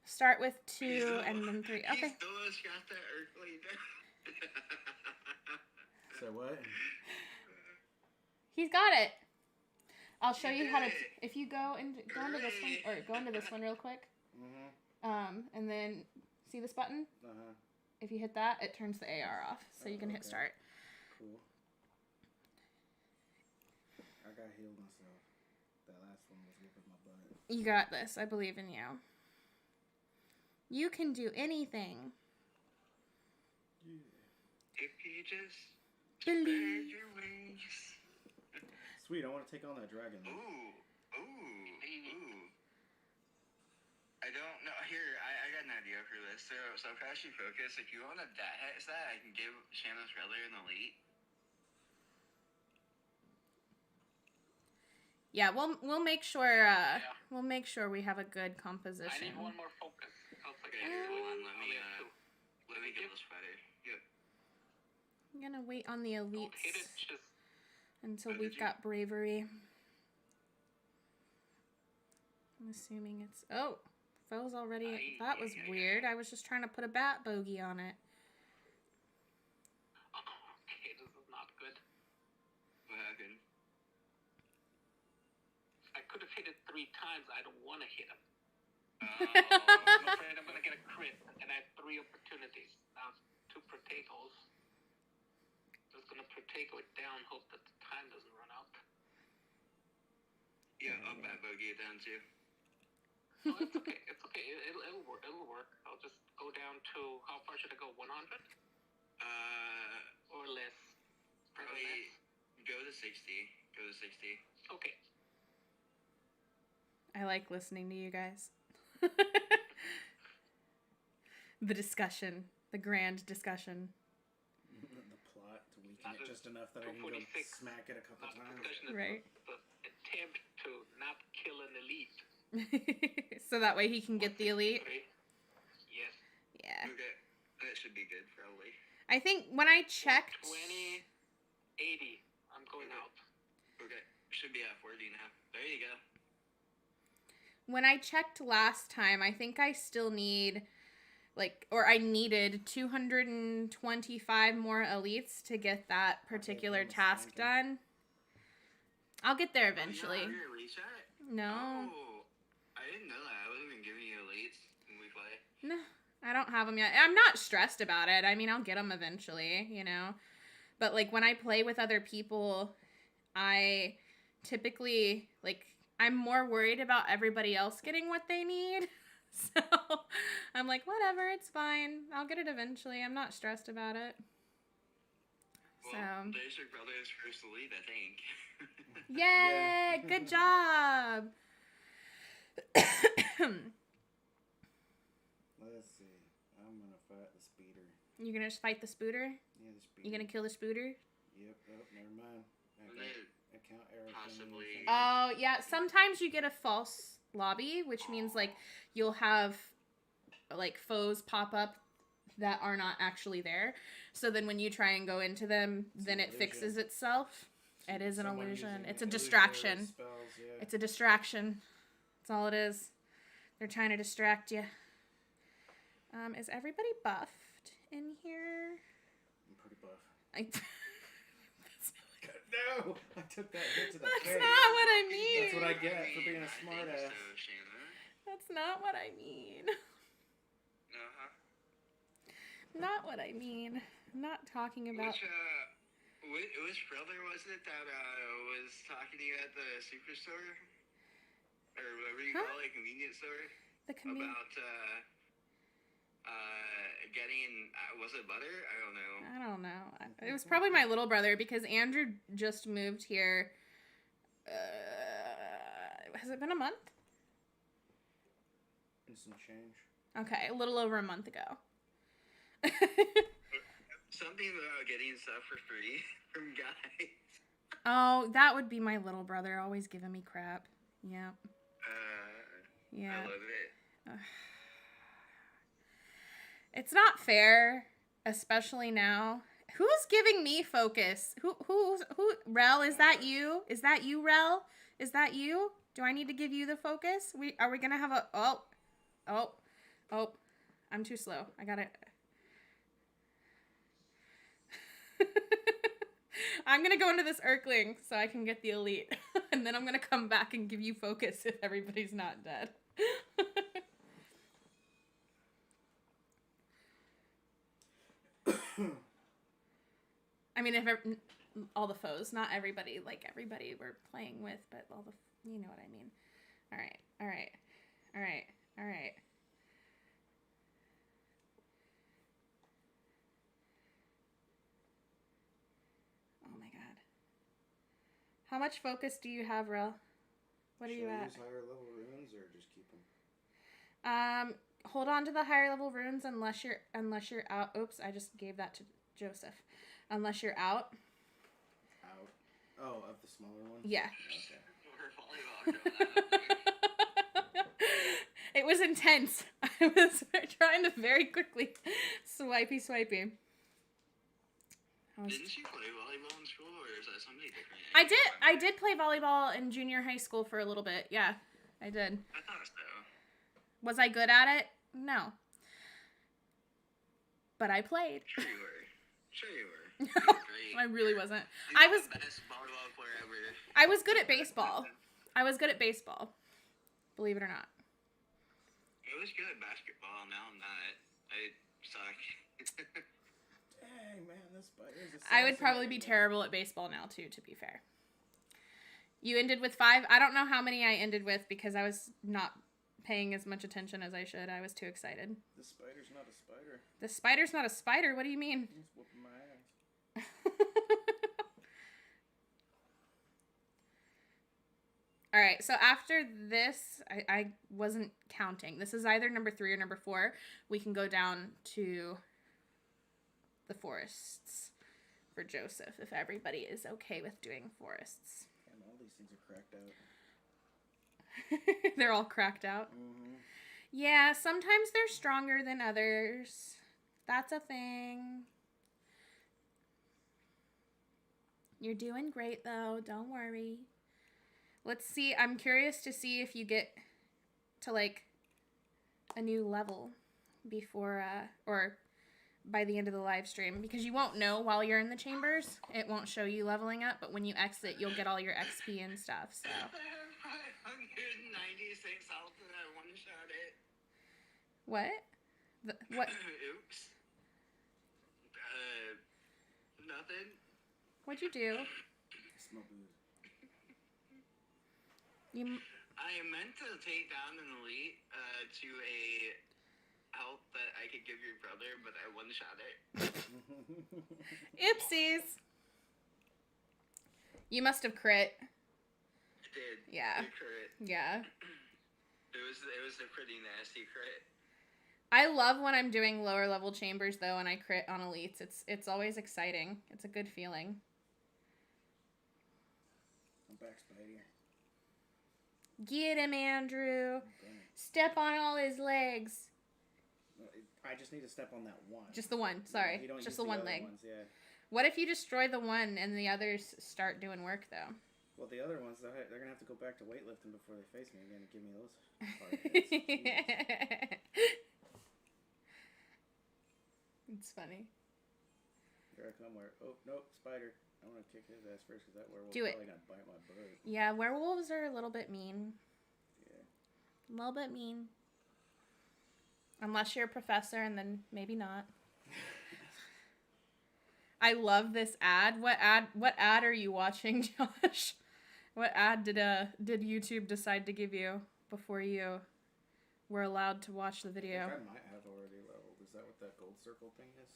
Start with 2 and then 3. Okay. He still has got that earthly So what? He's got it. I'll show you how to. If you go into this one, or go into this one real quick. And then see this button. If you hit that, it turns the AR off, so you can hit start. Cool. I got healed myself. That last one was whooping my butt. You got this. I believe in you. You can do anything. If you just Believe. spread your wings. Sweet, I want to take on that dragon. Though. Ooh. I don't know. Here, I got an idea for this. So Crashy Focus, if you want a dat hat set, I can give Shana's brother an elite. Yeah, we'll make sure. We'll make sure we have a good composition. I need one more focus. Okay, here, hold on. Let me get this fighter. Yep. I'm gonna wait on the elites Hit it just until we've got bravery. I'm assuming it's. Oh, foe's already. That was weird. I was just trying to put a bat bogey on it. okay, this is not good. What happened? hit it 3 times, I don't want to hit him. Oh. I'm afraid I'm gonna get a crit, and I have 3 opportunities. Now 2 potatoes. Just gonna potato it down, hope that the time doesn't run out. Yeah, I'll bad bogey it down too. No, it's okay. It's okay. It'll work. It'll work. I'll just go down to, how far should I go? 100 or less? Probably go to 60. Go to 60. Okay. I like listening to you guys. The discussion, the grand discussion. The plot to weaken it just enough that I can go smack it a couple times. Right. The attempt to not kill an elite. So that way he can get the elite. Yes. Yeah. Okay, that should be good, probably. I think when I checked... 20, 80. I'm going out. Okay, should be at 40 now. There you go. When I checked last time, I think I still need, I needed 225 more elites to get that particular task done. I'll get there eventually. Oh, you don't have your elites yet? No. Oh, I didn't know that. I wasn't even giving you elites when we play. No, I don't have them yet. I'm not stressed about it. I mean, I'll get them eventually, you know. But, when I play with other people, I typically, I'm more worried about everybody else getting what they need. So, I'm like, whatever, it's fine. I'll get it eventually. I'm not stressed about it. Well, there's your brother's first elite, I think. Yay! Good job! Let's see. I'm going to fight the speeder. You're going to just fight the spooter? Yeah, the speeder. You going to kill the spooter? Yep. Oh, never mind. Account error. Possibly. Oh, yeah. Sometimes you get a false lobby, which means, you'll have, foes pop up that are not actually there. So then when you try and go into them, then it fixes itself. It is an illusion. It's a distraction. Spells, yeah. It's a distraction. That's all it is. They're trying to distract you. Is everybody buffed in here? I'm pretty buff. No! I took that hit to the That's face. not what I mean. That's what I get for being a smart ass. So, Shana. That's not what I mean. Uh-huh. Not what I mean. I'm not talking about... Which brother was it that was talking to you at the superstore? Or whatever you call it, convenience store? About, getting, was it butter? I don't know. It was probably my little brother because Andrew just moved here. Has it been a month? And some change. Okay, a little over a month ago. Something about getting stuff for free from guys. Oh, that would be my little brother always giving me crap. Yep. Yeah. I love it. It's not fair, especially now. Who's giving me focus? Who, Rel, is that you? Is that you, Rel? Is that you? Do I need to give you the focus? Are we gonna have a, oh, I'm too slow. I gotta, I'm gonna go into this Ehrling so I can get the elite. And then I'm gonna come back and give you focus if everybody's not dead. I mean, all the foes, not everybody, everybody we're playing with, but all the, you know what I mean. All right. Oh my god. How much focus do you have, Rel? What are you at? Should I use higher level runes or just keep them? Hold on to the higher level runes unless you're out. Oops, I just gave that to Joseph. Unless you're out. Out. Oh, of the smaller ones? Yeah. Okay. It was intense. I was trying to very quickly swipey. Didn't you play volleyball in school, or is that something different? I did play volleyball in junior high school for a little bit. Yeah, I did. I thought so. Was I good at it? No. But I played. Sure you were. No, I really wasn't. I was the best volleyball player ever. I was good at baseball. I was good at baseball. Believe it or not. I was good at basketball. Now I'm not. I suck. Dang, man, this spider is I would probably be terrible at baseball now, too, to be fair. You ended with 5. I don't know how many I ended with because I was not paying as much attention as I should. I was too excited. The spider's not a spider. The spider's not a spider? What do you mean? He's whooping my ass. All right, so after this, I wasn't counting. This is either number 3 or number 4. We can go down to the forests for Joseph if everybody is okay with doing forests. And all these things are cracked out. They're all cracked out. Mm-hmm. Yeah, sometimes they're stronger than others. That's a thing. You're doing great, though. Don't worry. Let's see. I'm curious to see if you get to, like, a new level before, or by the end of the live stream. Because you won't know while you're in the chambers. It won't show you leveling up. But when you exit, you'll get all your XP and stuff, so. 596 health and I one-shot it. What? What? Oops. Nothing. What'd you do? Smell booze. I meant to take down an elite to a health that I could give your brother, but I one-shot it. Oopsies. You must have crit. I did. Yeah. It crit. Yeah. It was a pretty nasty crit. I love when I'm doing lower level chambers though and I crit on elites. It's always exciting. It's a good feeling. I'm back, Spidey. Get him, Andrew. Step on all his legs. I just need to step on that one. Just the one. Sorry. You don't Just use the one other leg. Ones, yeah. What if you destroy the one and the others start doing work though? Well, the other ones, they're going to have to go back to weightlifting before they face me again and give me those hard hits. It's funny. Here I come. Oh, nope, spider. I want to kick his ass first because that werewolf's Do it. probably going to bite my butt. Yeah, werewolves are a little bit mean. Yeah. A little bit mean. Unless you're a professor, and then maybe not. I love this ad. What ad are you watching, Josh? What ad did YouTube decide to give you before you were allowed to watch the video? I think I might have already leveled. Is that what that gold circle thing is?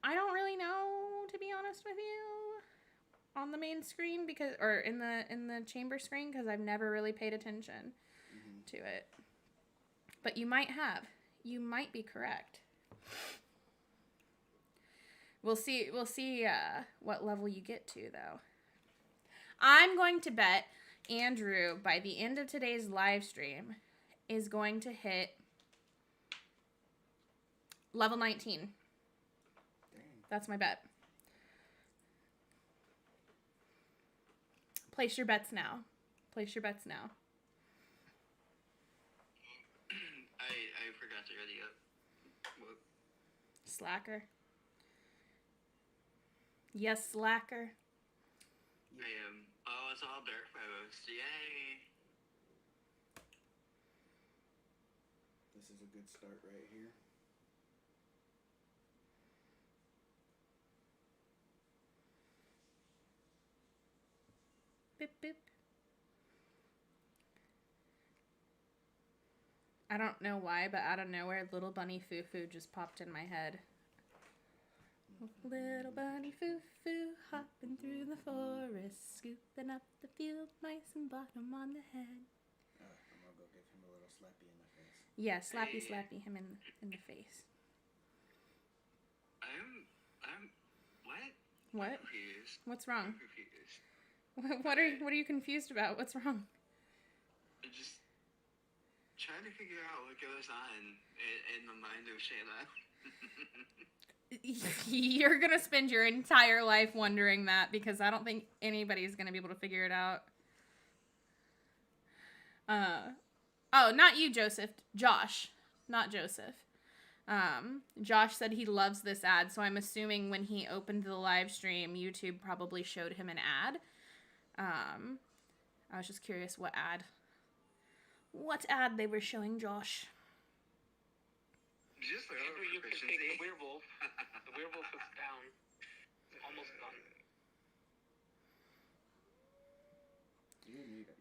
I don't really know, to be honest with you, on the main screen or in the chamber screen because I've never really paid attention to it. But you might have. You might be correct. We'll see what level you get to though. I'm going to bet Andrew by the end of today's live stream is going to hit level 19. Dang. That's my bet. Place your bets now. Place your bets now. I forgot to ready up. Whoop. Slacker. Yes, slacker. I am. Oh, it's all dark post. Yay. This is a good start right here. Boop, boop. I don't know why, but out of nowhere, Little Bunny Foo-Foo just popped in my head. Little bunny foo-foo, hopping through the forest, scooping up the field mice and bottom on the head. I'm gonna go give him a little slappy in the face. Yeah, slappy him in the face. I'm what? What? I'm confused. What's wrong? I'm confused. What are you confused about? What's wrong? I'm just trying to figure out what goes on in the mind of Shana. You're gonna spend your entire life wondering that because I don't think anybody's gonna be able to figure it out. Oh, not you, Joseph. Josh, not Joseph. Josh said he loves this ad, so I'm assuming when he opened the live stream, YouTube probably showed him an ad. I was just curious what ad they were showing Josh. Just like Andrew, you can take the werewolf. The werewolf is down. It's almost done.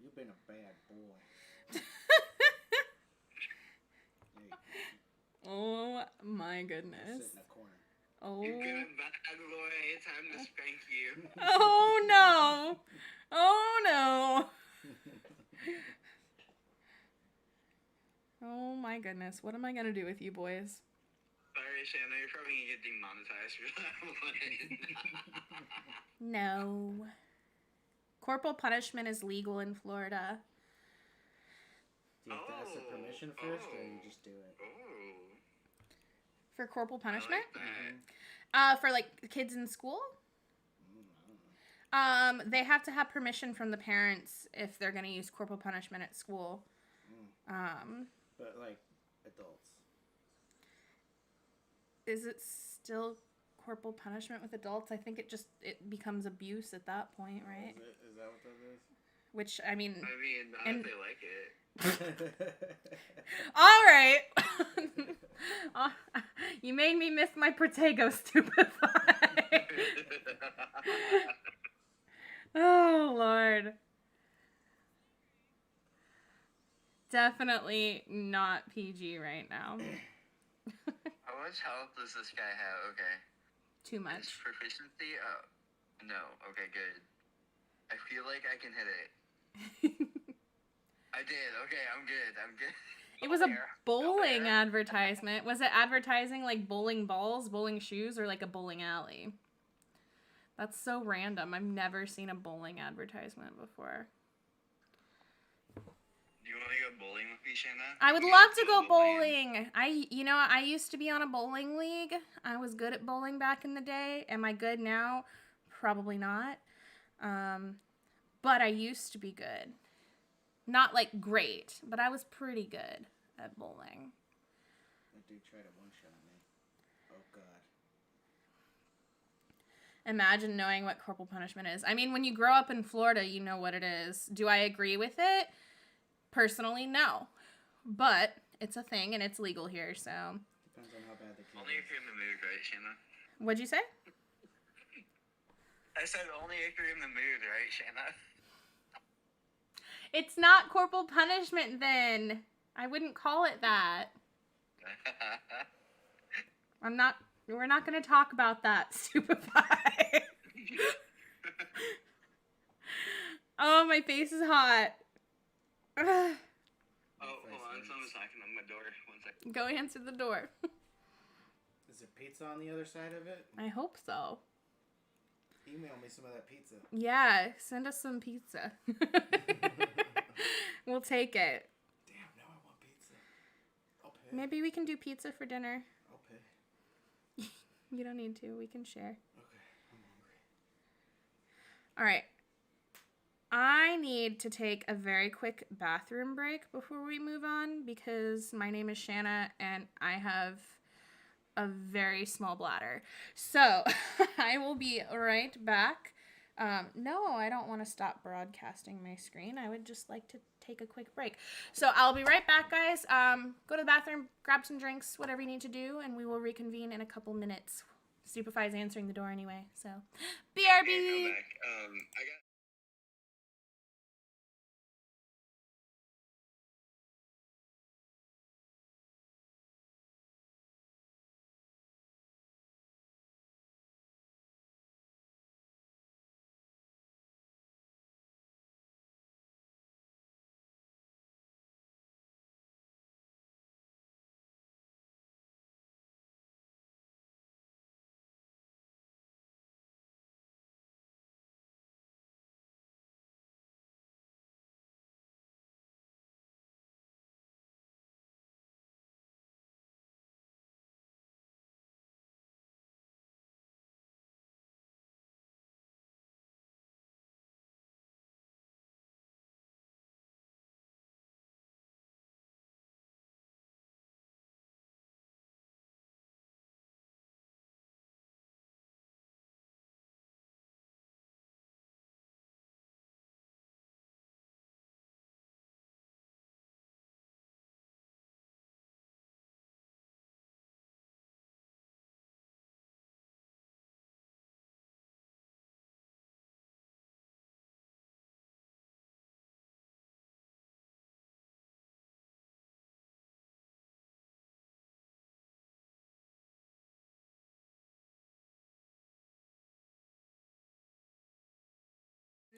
You've been a bad boy. Oh my Sit goodness. in a corner. Oh. You've been a bad boy. Time to spank you. Oh no. Oh no. Oh my goodness. What am I gonna do with you boys? Sorry, Shana, you're probably gonna get demonetized for that one. No. Corporal punishment is legal in Florida. Do you have to ask the permission first, or you just do it? For corporal punishment? I like that. For like kids in school? They have to have permission from the parents if they're gonna use corporal punishment at school. But like adults. Is it still corporal punishment with adults? I think it becomes abuse at that point, right? Is that what that is? Which, I mean... not if they like it. All right. You made me miss my Protego Stupefy. Oh, Lord. Definitely not PG right now. How much health does this guy have? Okay. Too much. His proficiency? Oh, no. Okay, good. I feel like I can hit it. I did. Okay, I'm good. It was a bowling advertisement. Was it advertising like bowling balls, bowling shoes, or like a bowling alley? That's so random. I've never seen a bowling advertisement before. Do you want to go bowling with me, Shana? I would love to go bowling. I used to be on a bowling league. I was good at bowling back in the day. Am I good now? Probably not. But I used to be good. Not like great, but I was pretty good at bowling. That dude tried to one-shot me. Oh, God. Imagine knowing what corporal punishment is. I mean, when you grow up in Florida, you know what it is. Do I agree with it? Personally, no. But it's a thing, and it's legal here, so... Depends on how bad the kid Only if you're in the mood, right, Shana? What'd you say? I said only if you're in the mood, right, Shana? It's not corporal punishment, then. I wouldn't call it that. We're not going to talk about that, Stupefy. Oh, my face is hot. Oh, hold on. Someone's knocking on my door. 1 second. Go answer the door. Is there pizza on the other side of it? I hope so. Email me some of that pizza. Yeah, send us some pizza. We'll take it. Damn, now I want pizza. I'll pay. Maybe we can do pizza for dinner. I'll pay. You don't need to. We can share. Okay, I'm hungry. All right. I need to take a very quick bathroom break before we move on because my name is Shana and I have a very small bladder. So I will be right back. No, I don't want to stop broadcasting my screen. I would just like to take a quick break. So I'll be right back, guys. Go to the bathroom, grab some drinks, whatever you need to do, and we will reconvene in a couple minutes. Stupefy's answering the door anyway, so BRB. Okay, come back. I got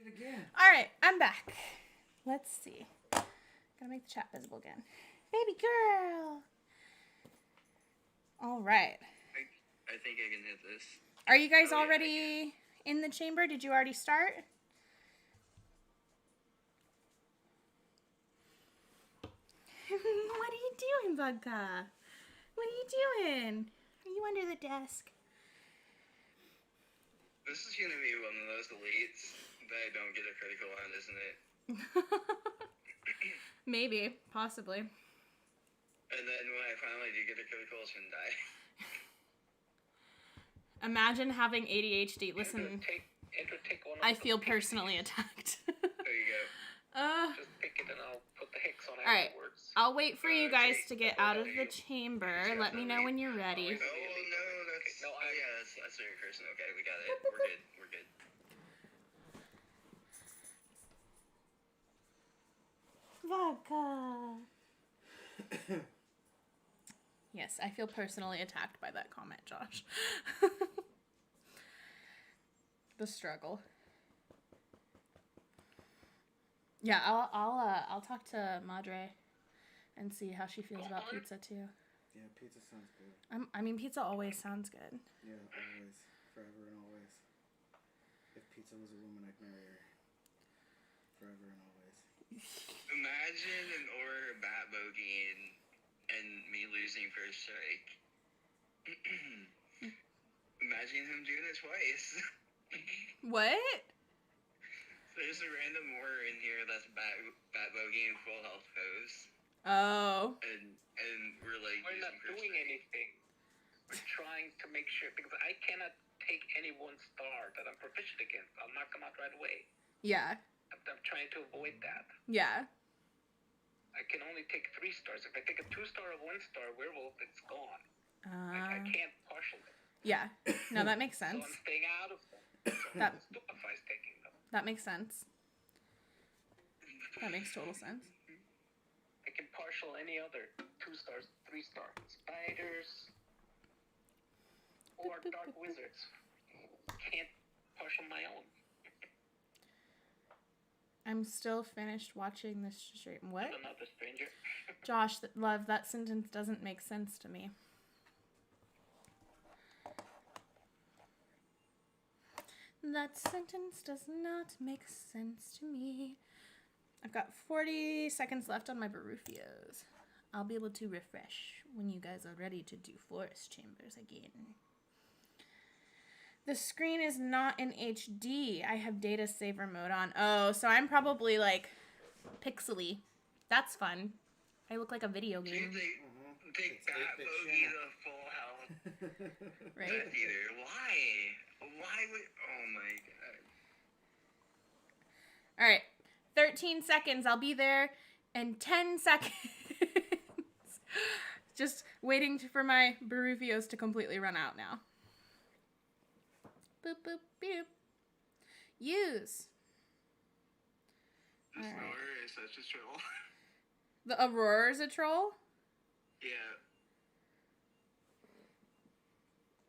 Again. All right, I'm back. Let's see. Gotta make the chat visible again. Baby girl. All right. I think I can hit this. Are you guys already in the chamber? Did you already start? What are you doing, Bugka? What are you doing? Are you under the desk? This is gonna be one of those elites that I don't get a critical on, isn't it? Maybe, possibly. And then when I finally do get a critical, it's gonna die. Imagine having ADHD. Listen, Take one of I the feel picks. personally attacked. There you go. Just pick it and I'll put the hex on All right. afterwards. I'll wait for you guys to get out of the chamber. Let me know when you're ready. Oh, no, that's... No, oh, yeah, that's your person. Okay, we got it. We're good. We're good. Vodka. Yes, I feel personally attacked by that comment, Josh. The struggle. Yeah, I'll talk to Madre and see how she feels about pizza too. Yeah, pizza sounds good. I mean, pizza always sounds good. Yeah, always. Forever and always. If pizza was a woman, I'd marry her. Forever and always. Imagine an order bat bogey and me losing first strike. Imagine him doing it twice. What? There's a random order in here that's bat bogey and full health foes. Oh. And we're like We're not doing anything. We're trying to make sure, because I cannot take any one star that I'm proficient against. I'll knock them out right away. Yeah. I'm trying to avoid that. Yeah. I can only take 3 stars. If I take a 2-star or 1-star werewolf, it's gone. I can't partial it. Yeah. No, that makes sense. So I'm staying out of them. So That- it stupefies taking them. That makes sense. That makes total sense. I can partial any other 2 stars, 3 star spiders or dark wizards. Can't partial my own. I'm still finished watching this stream. What? Another stranger. Josh, love, that sentence doesn't make sense to me. That sentence does not make sense to me. I've got 40 seconds left on my Barufios. I'll be able to refresh when you guys are ready to do forest chambers again. The screen is not in HD. I have data saver mode on. Oh, so I'm probably like pixely. That's fun. I look like a video game. Take bat bogey to full health. Right? Death Eater. Why? Why would... Oh my god. Alright. 13 seconds. I'll be there in 10 seconds. Just waiting for my Barufios to completely run out now. Boop, boop, boop. Use. This All right. Aurora is such a troll. The Aurora's a troll? Yeah.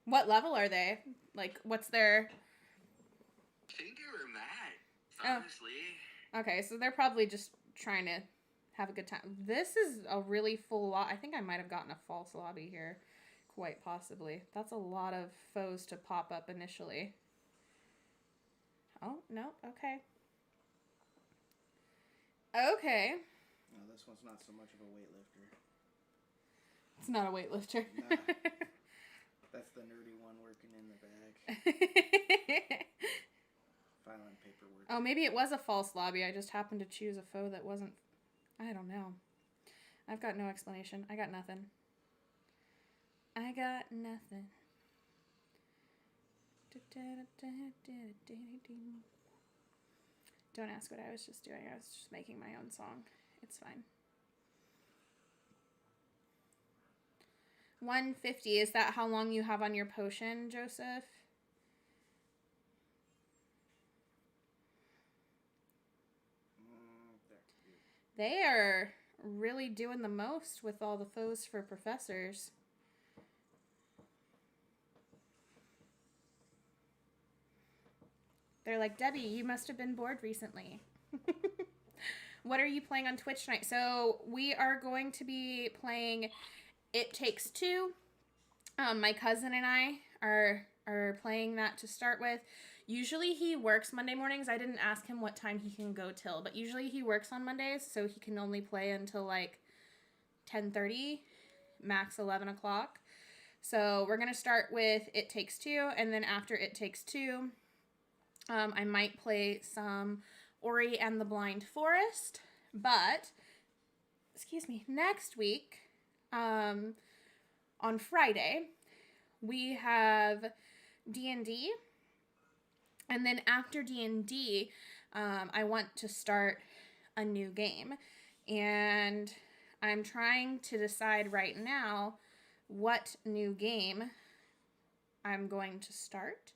What level are they? Like, what's their... I think they were mad, honestly. Okay, so they're probably just trying to have a good time. This is a really full lot. I think I might have gotten a false lobby here. Quite possibly. That's a lot of foes to pop up initially. Oh, no. Okay. Okay. No, this one's not so much of a weightlifter. It's not a weightlifter. Nah. That's the nerdy one working in the bag. Filing paperwork. Oh, maybe it was a false lobby. I just happened to choose a foe that wasn't... I don't know. I've got no explanation. I got nothing. I got nothing. Don't ask what I was just doing. I was just making my own song. It's fine. 150. Is that how long you have on your potion, Joseph? They are really doing the most with all the foes for professors. They're like, Debbie, you must have been bored recently. What are you playing on Twitch tonight? So we are going to be playing It Takes Two. My cousin and I are playing that to start with. Usually he works Monday mornings. I didn't ask him what time he can go till, but usually he works on Mondays, so he can only play until like 10:30, max 11 o'clock. So we're going to start with It Takes Two, and then after It Takes Two, I might play some Ori and the Blind Forest, but, excuse me, next week, on Friday, we have D&D, and then after D&D, I want to start a new game, and I'm trying to decide right now what new game I'm going to start.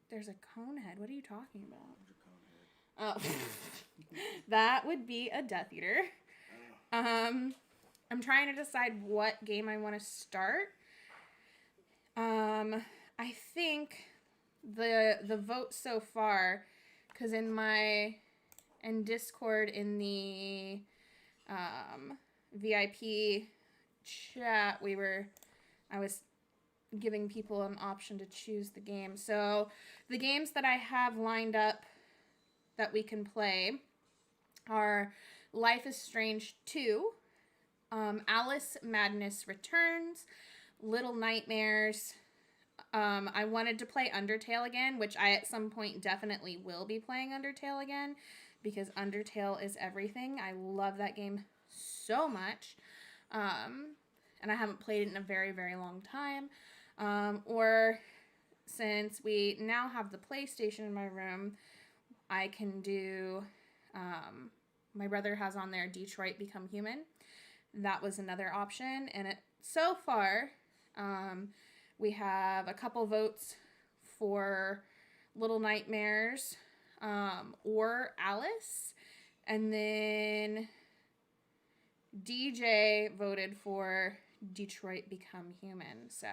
There's a cone head. What are you talking about? Oh, that would be a Death Eater. I'm trying to decide what game I want to start. I think the vote so far, because in Discord in the VIP chat, I was giving people an option to choose the game. So the games that I have lined up that we can play are Life is Strange 2, Alice Madness Returns, Little Nightmares. I wanted to play Undertale again, which I at some point definitely will be playing Undertale again, because Undertale is everything. I love that game so much. And I haven't played it in a very, very long time. Or since we now have the PlayStation in my room, I can do, my brother has on there Detroit Become Human. That was another option. And so far, we have a couple votes for Little Nightmares, or Alice. And then DJ voted for Detroit Become Human. So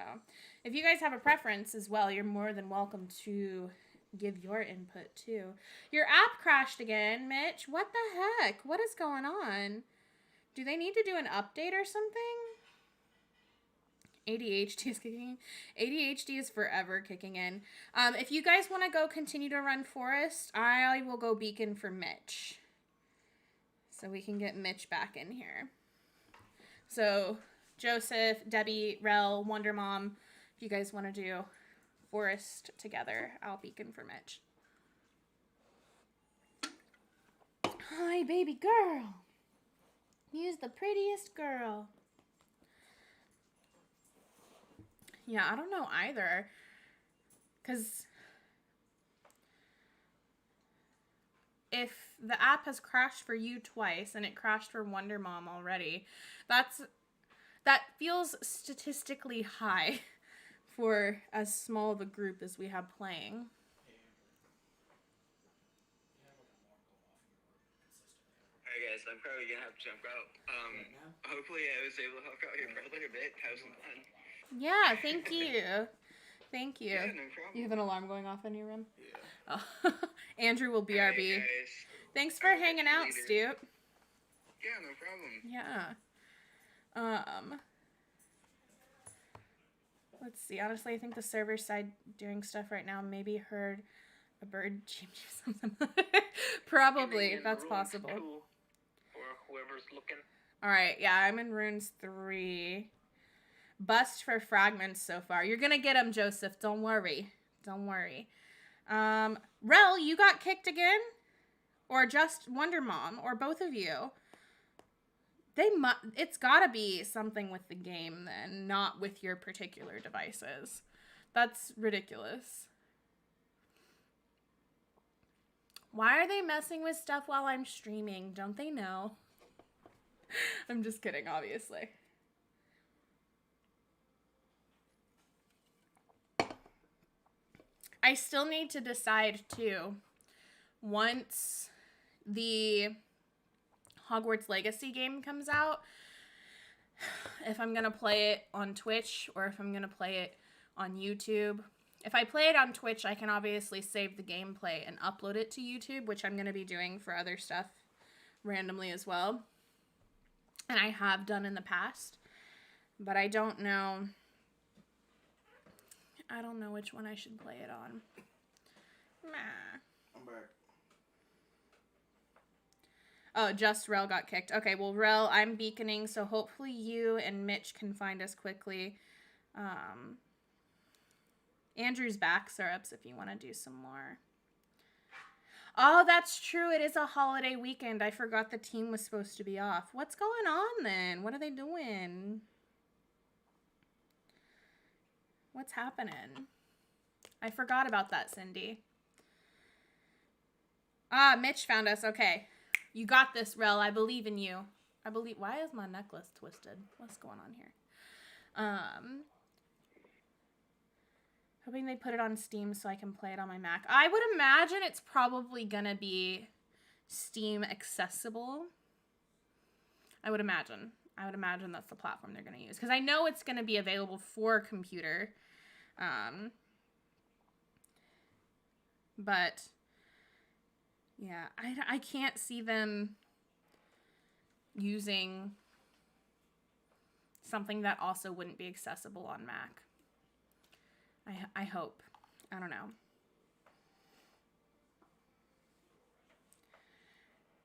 if you guys have a preference as well, you're more than welcome to give your input too. Your app crashed again, Mitch. What the heck? What is going on? Do they need to do an update or something? ADHD is kicking in. ADHD is forever kicking in. If you guys want to go continue to run Forest, I will go Beacon for Mitch, so we can get Mitch back in here. So Joseph, Debbie, Rel, Wonder Mom, if you guys want to do Forest together, I'll Beacon for Mitch. Hi, baby girl. You's the prettiest girl. Yeah, I don't know either. Because if the app has crashed for you twice and it crashed for Wonder Mom already, that feels statistically high for as small of a group as we have playing. Alright guys, I'm probably gonna have to jump out. Hopefully I was able to help out your brother a bit, have some fun. Yeah, thank you. Thank you. Yeah, no problem. You have an alarm going off in your room? Yeah. Oh. Andrew will BRB. Alright, guys. Thanks for hanging out, Stu. Yeah, no problem. Yeah. Let's see. Honestly, I think the server side doing stuff right now maybe heard a bird cheep something. Probably. That's possible. Or whoever's looking. Alright, yeah, I'm in runes 3. Bust for fragments so far. You're gonna get them, Joseph. Don't worry. Don't worry. Rel, you got kicked again? Or just Wonder Mom? Or both of you? It's gotta be something with the game then, not with your particular devices. That's ridiculous. Why are they messing with stuff while I'm streaming? Don't they know? I'm just kidding, obviously. I still need to decide, too, once the Hogwarts Legacy game comes out, if I'm going to play it on Twitch or if I'm going to play it on YouTube. if I play it on Twitch, I can obviously save the gameplay and upload it to YouTube, which I'm going to be doing for other stuff randomly as well. And I have done in the past. But I don't know. I don't know which one I should play it on. Nah. I'm back. Oh, just Rel got kicked. Okay, well, Rel, I'm beaconing, so hopefully you and Mitch can find us quickly. Andrew's backs are up, so if you want to do some more. Oh, that's true. It is a holiday weekend. I forgot the team was supposed to be off. What's going on then? What are they doing? What's happening? I forgot about that, Cindy. Ah, Mitch found us. Okay. You got this, Rel. I believe in you. I believe... Why is my necklace twisted? What's going on here? Hoping they put it on Steam so I can play it on my Mac. I would imagine it's probably gonna be Steam accessible. I would imagine. I would imagine that's the platform they're gonna use. Because I know it's gonna be available for computer. But... yeah, I can't see them using something that also wouldn't be accessible on Mac. I hope. I don't know.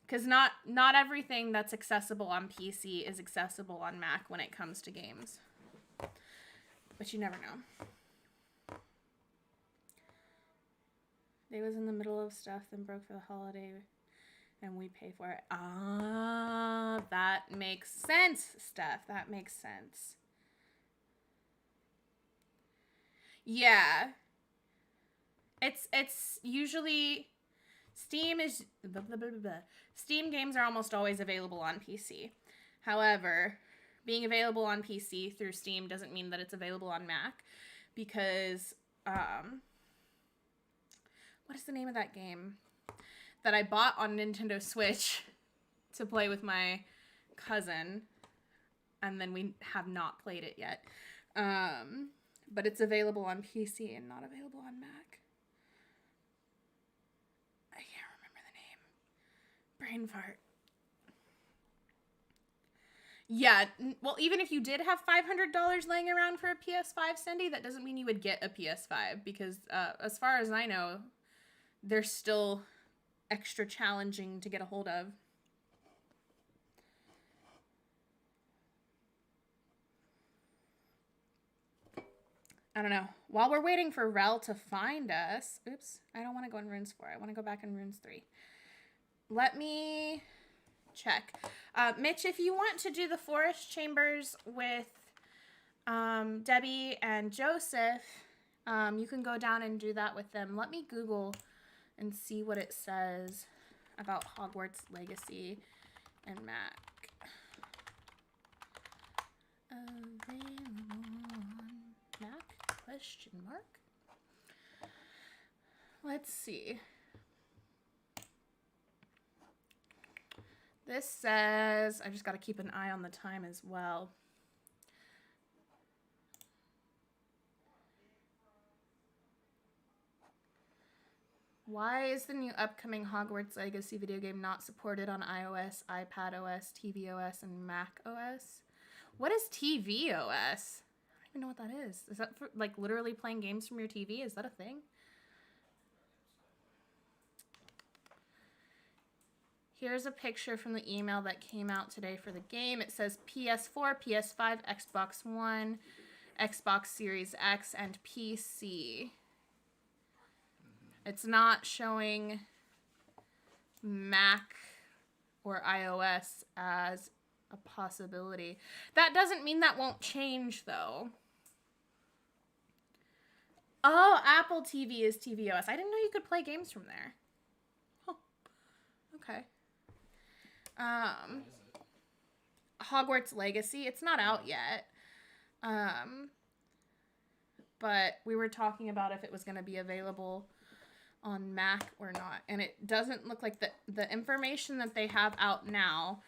Because not everything that's accessible on PC is accessible on Mac when it comes to games. But you never know. They was in the middle of stuff, then broke for the holiday, and we pay for it. Ah, that makes sense, Steph. That makes sense. Yeah. It's usually... Steam is... Steam games are almost always available on PC. However, being available on PC through Steam doesn't mean that it's available on Mac, because... what is the name of that game that I bought on Nintendo Switch to play with my cousin, and then we have not played it yet. But it's available on PC and not available on Mac. I can't remember the name. Brain fart. Yeah, well, even if you did have $500 laying around for a PS5, Cindy, that doesn't mean you would get a PS5, because as far as I know, they're still extra challenging to get a hold of. I don't know. While we're waiting for Rel to find us... Oops, I don't want to go in Runes 4. I want to go back in Runes 3. Let me check. Mitch, if you want to do the Forest Chambers with Debbie and Joseph, you can go down and do that with them. Let me Google and see what it says about Hogwarts Legacy and Mac. Available on Mac? Question mark. Let's see. This says, I just got to keep an eye on the time as well. Why is the new upcoming Hogwarts Legacy video game not supported on iOS, iPadOS, tvOS, and macOS? What is tvOS? I don't even know what that is. Is that for, like, literally playing games from your TV? Is that a thing? Here's a picture from the email that came out today for the game. It says PS4, PS5, Xbox One, Xbox Series X, and PC. It's not showing Mac or iOS as a possibility. That doesn't mean that won't change, though. Oh, Apple TV is tvOS. I didn't know you could play games from there. Oh, okay. Hogwarts Legacy. It's not out yet. But we were talking about if it was going to be available on Mac or not, and it doesn't look like the information that they have out now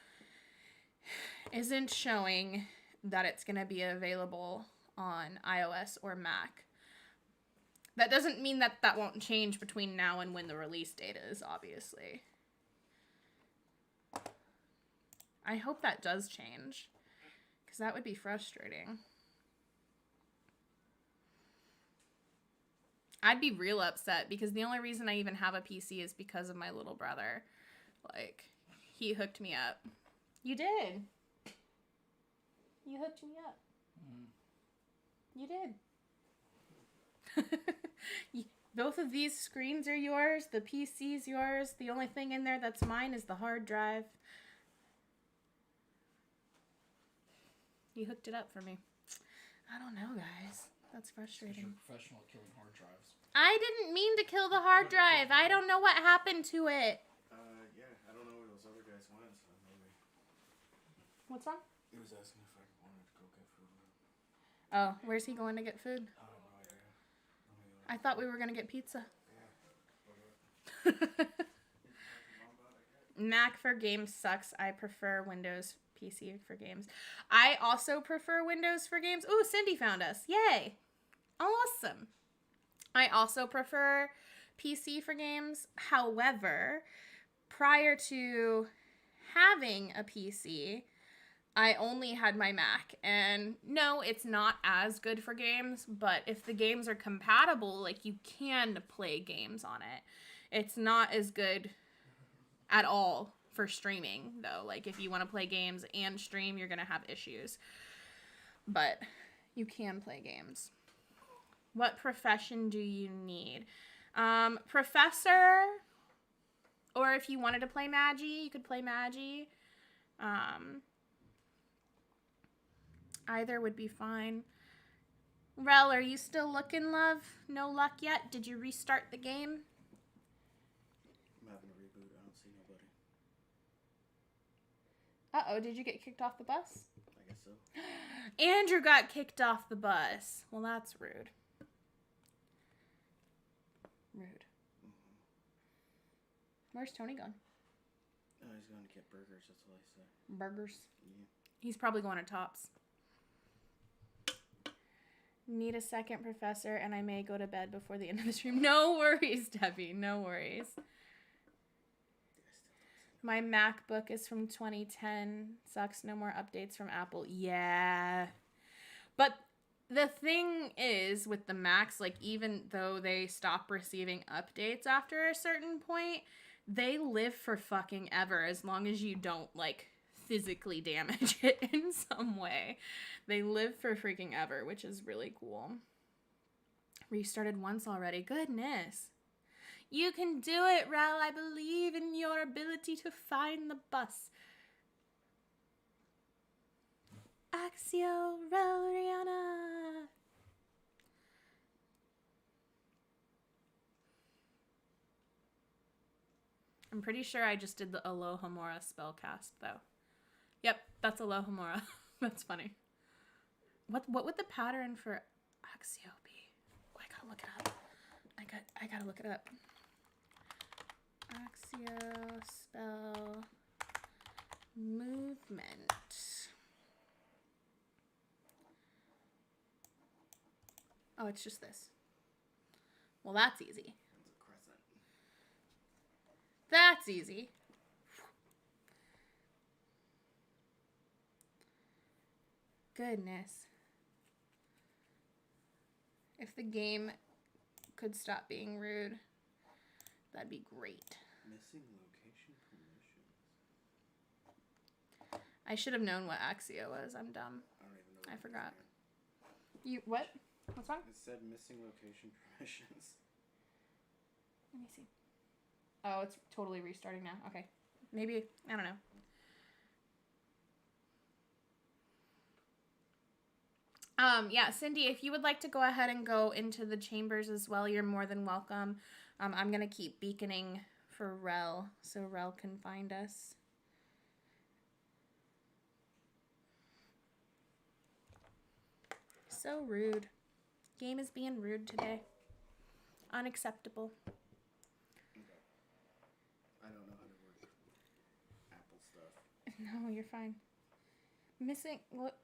isn't showing that it's going to be available on iOS or Mac. That doesn't mean that that won't change between now and when the release date is, obviously. I hope that does change, because that would be frustrating. I'd be real upset, because the only reason I even have a PC is because of my little brother. Like, he hooked me up. You did. You hooked me up. You did. Both of these screens are yours. The PC's yours. The only thing in there that's mine is the hard drive. You hooked it up for me. I don't know, guys. That's frustrating. You're professional at killing hard drives. I didn't mean to kill the hard drive. I don't know what happened to it. Yeah, I don't know where those other guys went, so maybe. What's wrong? He was asking if I wanted to go get food. Oh, where's he going to get food? I have no idea. I thought we were going to get pizza. Yeah. Mac for games sucks. I prefer Windows PC for games. I also prefer Windows for games. Ooh, Cindy found us. Yay. Awesome. I also prefer PC for games. However, prior to having a PC, I only had my Mac. And no, it's not as good for games, but if the games are compatible, like, you can play games on it. It's not as good at all for streaming, though. Like, if you want to play games and stream, you're going to have issues. But you can play games. What profession do you need? Professor, or if you wanted to play Magi, you could play Magi. Either would be fine. Rel, are you still looking, love? No luck yet? Did you restart the game? I'm having a reboot. I don't see nobody. Uh-oh, did you get kicked off the bus? I guess so. Andrew got kicked off the bus. Well, that's rude. Rude. Where's Tony gone? Oh, he's going to get burgers, that's what I said. Burgers. Yeah. He's probably going to Tops. Need a second, Professor, and I may go to bed before the end of the stream. No worries, Debbie. No worries. My MacBook is from 2010. Sucks. No more updates from Apple. Yeah. But the thing is with the Macs, like, even though they stop receiving updates after a certain point, they live for fucking ever as long as you don't, like, physically damage it in some way. They live for freaking ever, which is really cool. Restarted once already. Goodness. You can do it, Rel. I believe in your ability to find the bus. Axio, Rel, Rihanna. I'm pretty sure I just did the Alohomora spellcast, though. Yep, that's Alohomora. That's funny. What would the pattern for Axio be? Oh, I gotta look it up. I gotta look it up. Axio spell movement. Oh, it's just this. Well, that's easy. It's a crescent. That's easy. Goodness. If the game could stop being rude, that'd be great. Missing location permissions. I should have known what Axio was. I'm dumb. I don't even know. I forgot. You what? What's wrong? It said missing location permissions. Let me see. Oh, it's totally restarting now. Okay. Maybe, I don't know. Yeah, Cindy, if you would like to go ahead and go into the chambers as well, you're more than welcome. I'm going to keep beaconing for Rel so Rel can find us. So rude. Game is being rude today. Unacceptable. I don't know how to work Apple stuff. No, you're fine. Missing... What?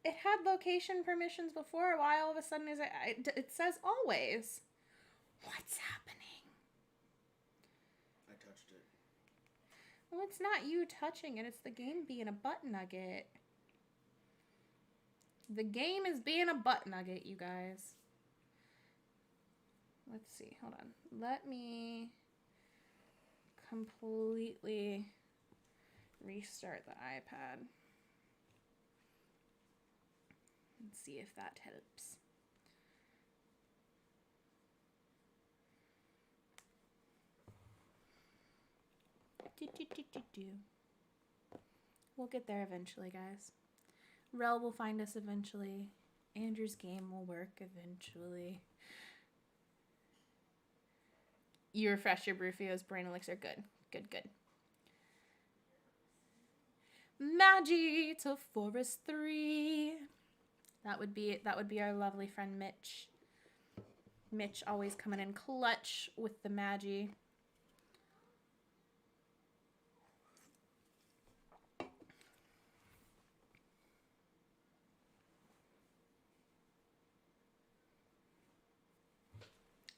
It had location permissions before. Why all of a sudden is it says always? What's happening? I touched it. Well, it's not you touching it. It's the game being a butt nugget. The game is being a butt nugget, you guys. Let's see. Hold on. Let me completely restart the iPad. And see if that helps. We'll get there eventually, guys. Rel will find us eventually. Andrew's game will work eventually. You refresh your Brufio's brain elixir. Good. Good, good. Magi to Forest 3. That would be our lovely friend Mitch. Mitch always coming in clutch with the Magi.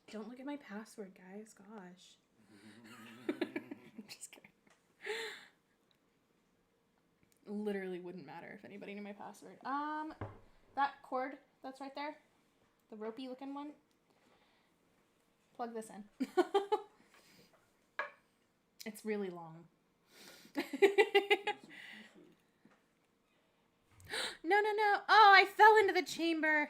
Don't look at my password, guys. Gosh. Just kidding. Literally wouldn't matter if anybody knew my password. That cord that's right there, the ropey looking one, plug this in. It's really long. No. Oh, I fell into the chamber.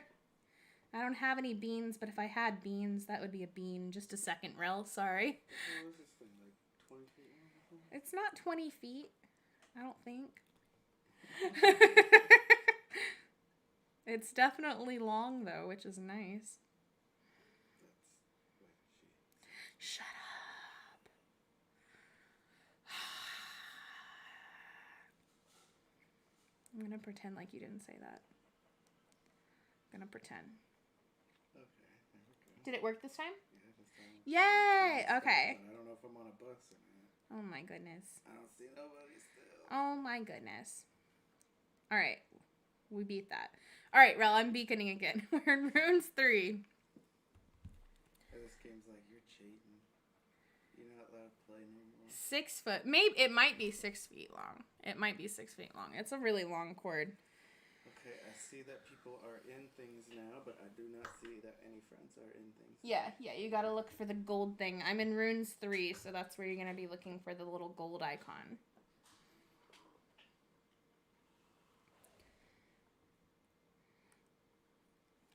I don't have any beans, but if I had beans, that would be a bean. Just a second, Rel. Sorry. What is this thing, like 20 feet long? It's not 20 feet. I don't think. It's definitely long, though, which is nice. Shut up. I'm going to pretend like you didn't say that. I'm going to pretend. Okay, there we go. Did it work this time? Yeah, this time. Yay! Okay. I don't know if I'm on a bus or not. Oh my goodness. I don't see nobody still. Oh my goodness. All right. We beat that. All right, Rel, I'm beaconing again. We're in Runes 3. This game's like, you're cheating. You're not allowed to play no more. 6 foot. Maybe it might be 6 feet long. It might be 6 feet long. It's a really long cord. Okay, I see that people are in things now, but I do not see that any friends are in things. Yeah, you gotta look for the gold thing. I'm in Runes 3, so that's where you're gonna be looking for the little gold icon.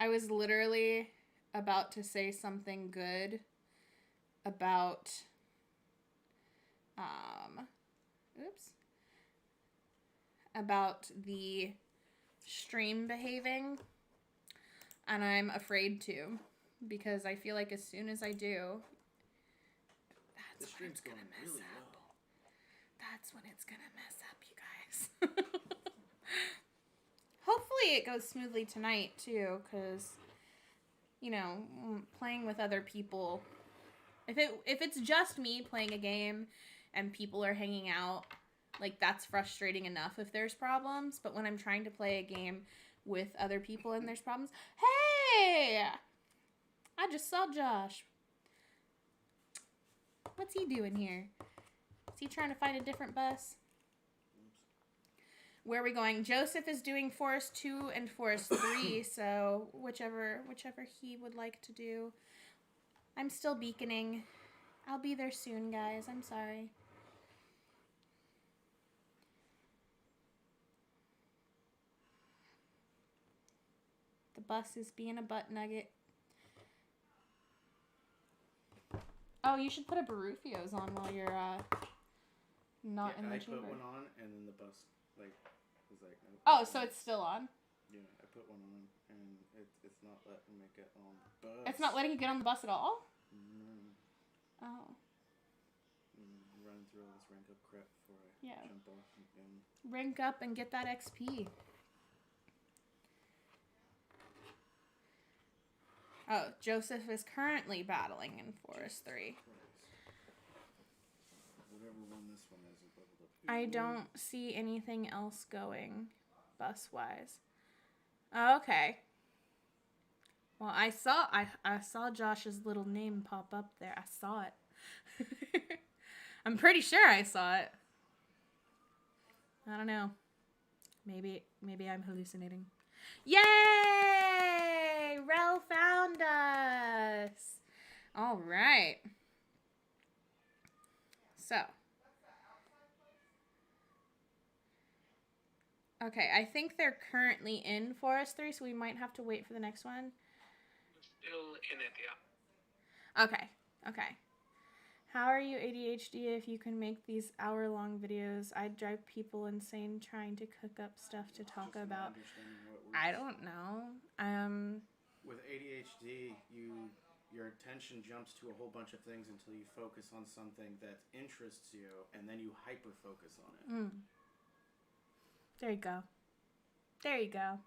I was literally about to say something good about, about the stream behaving, and I'm afraid to, because I feel like as soon as I do, The stream's going really low. That's when it's gonna mess up, you guys. Hopefully it goes smoothly tonight, too, because, you know, playing with other people, if it's just me playing a game and people are hanging out, like, that's frustrating enough if there's problems, but when I'm trying to play a game with other people and there's problems, hey! I just saw Josh. What's he doing here? Is he trying to find a different bus? Where are we going? Joseph is doing Forest 2 and Forest 3, so whichever he would like to do. I'm still beaconing. I'll be there soon, guys. I'm sorry. The bus is being a butt nugget. Oh, you should put a Barufio's on while you're not in the chamber. I put one on, and then the bus, like, was like... Nope, oh, so it's still on? Yeah, I put one on, and it's not letting me get on the bus. It's not letting you get on the bus at all? No. Oh. Run through all this rank up crap before I jump off again. Rank up and get that XP. Oh, Joseph is currently battling in Forest 3. Whatever one this one is leveled up. I don't see anything else going bus-wise. Oh, okay. Well, I saw Josh's little name pop up there. I saw it. I'm pretty sure I saw it. I don't know. Maybe I'm hallucinating. Yay! Rel found us. All right. So. Okay, I think they're currently in Forest 3, so we might have to wait for the next one. Still in it, yeah. Okay. How are you ADHD if you can make these hour-long videos? I'd drive people insane trying to cook up stuff to talk about. I don't know. With ADHD, your attention jumps to a whole bunch of things until you focus on something that interests you, and then you hyper-focus on it. There you go.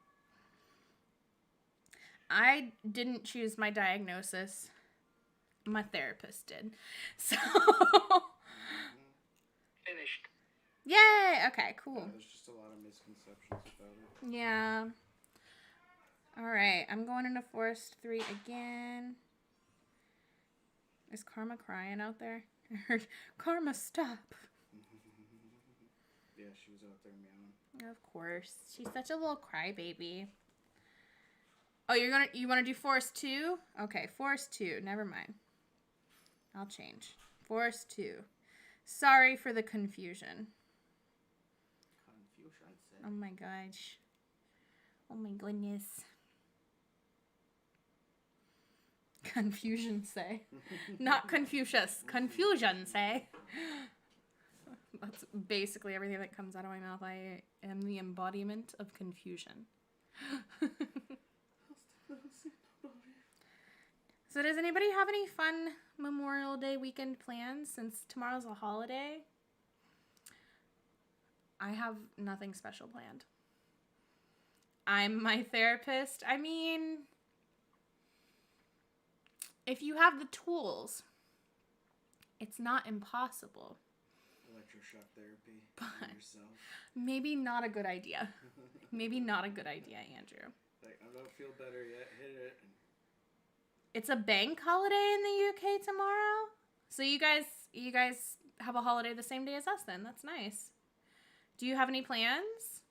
I didn't choose my diagnosis. My therapist did. So. Finished. Yay! Okay, cool. Yeah, there's just a lot of misconceptions about it. Yeah. Alright, I'm going into Forest 3 again. Is Karma crying out there? I heard, Karma, stop. Yeah, she was out there meowing. Of course. She's such a little crybaby. Oh, you want to do Forest 2? Okay, Forest 2. Never mind. I'll change. Forest 2. Sorry for the confusion. Oh my gosh. Oh my goodness. Confusion say. Not Confucius. Confusion say. That's basically everything that comes out of my mouth. I am the embodiment of confusion. So does anybody have any fun Memorial Day weekend plans since tomorrow's a holiday? I have nothing special planned. I'm my therapist. I mean, if you have the tools, it's not impossible. Electroshock therapy But on yourself. maybe not a good idea. Maybe not a good idea, Andrew. Like, I don't feel better yet. Hit it. It's a bank holiday in the UK tomorrow. So you guys have a holiday the same day as us then. That's nice. Do you have any plans?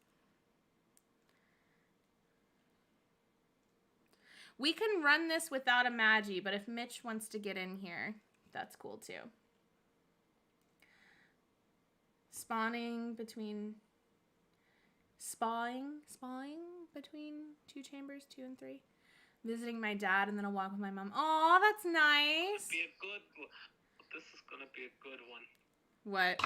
We can run this without a Magi, but if Mitch wants to get in here, that's cool too. Spawning between two chambers, 2 and 3. Visiting my dad and then a walk with my mom. Aw, that's nice. This is gonna be a good one. What?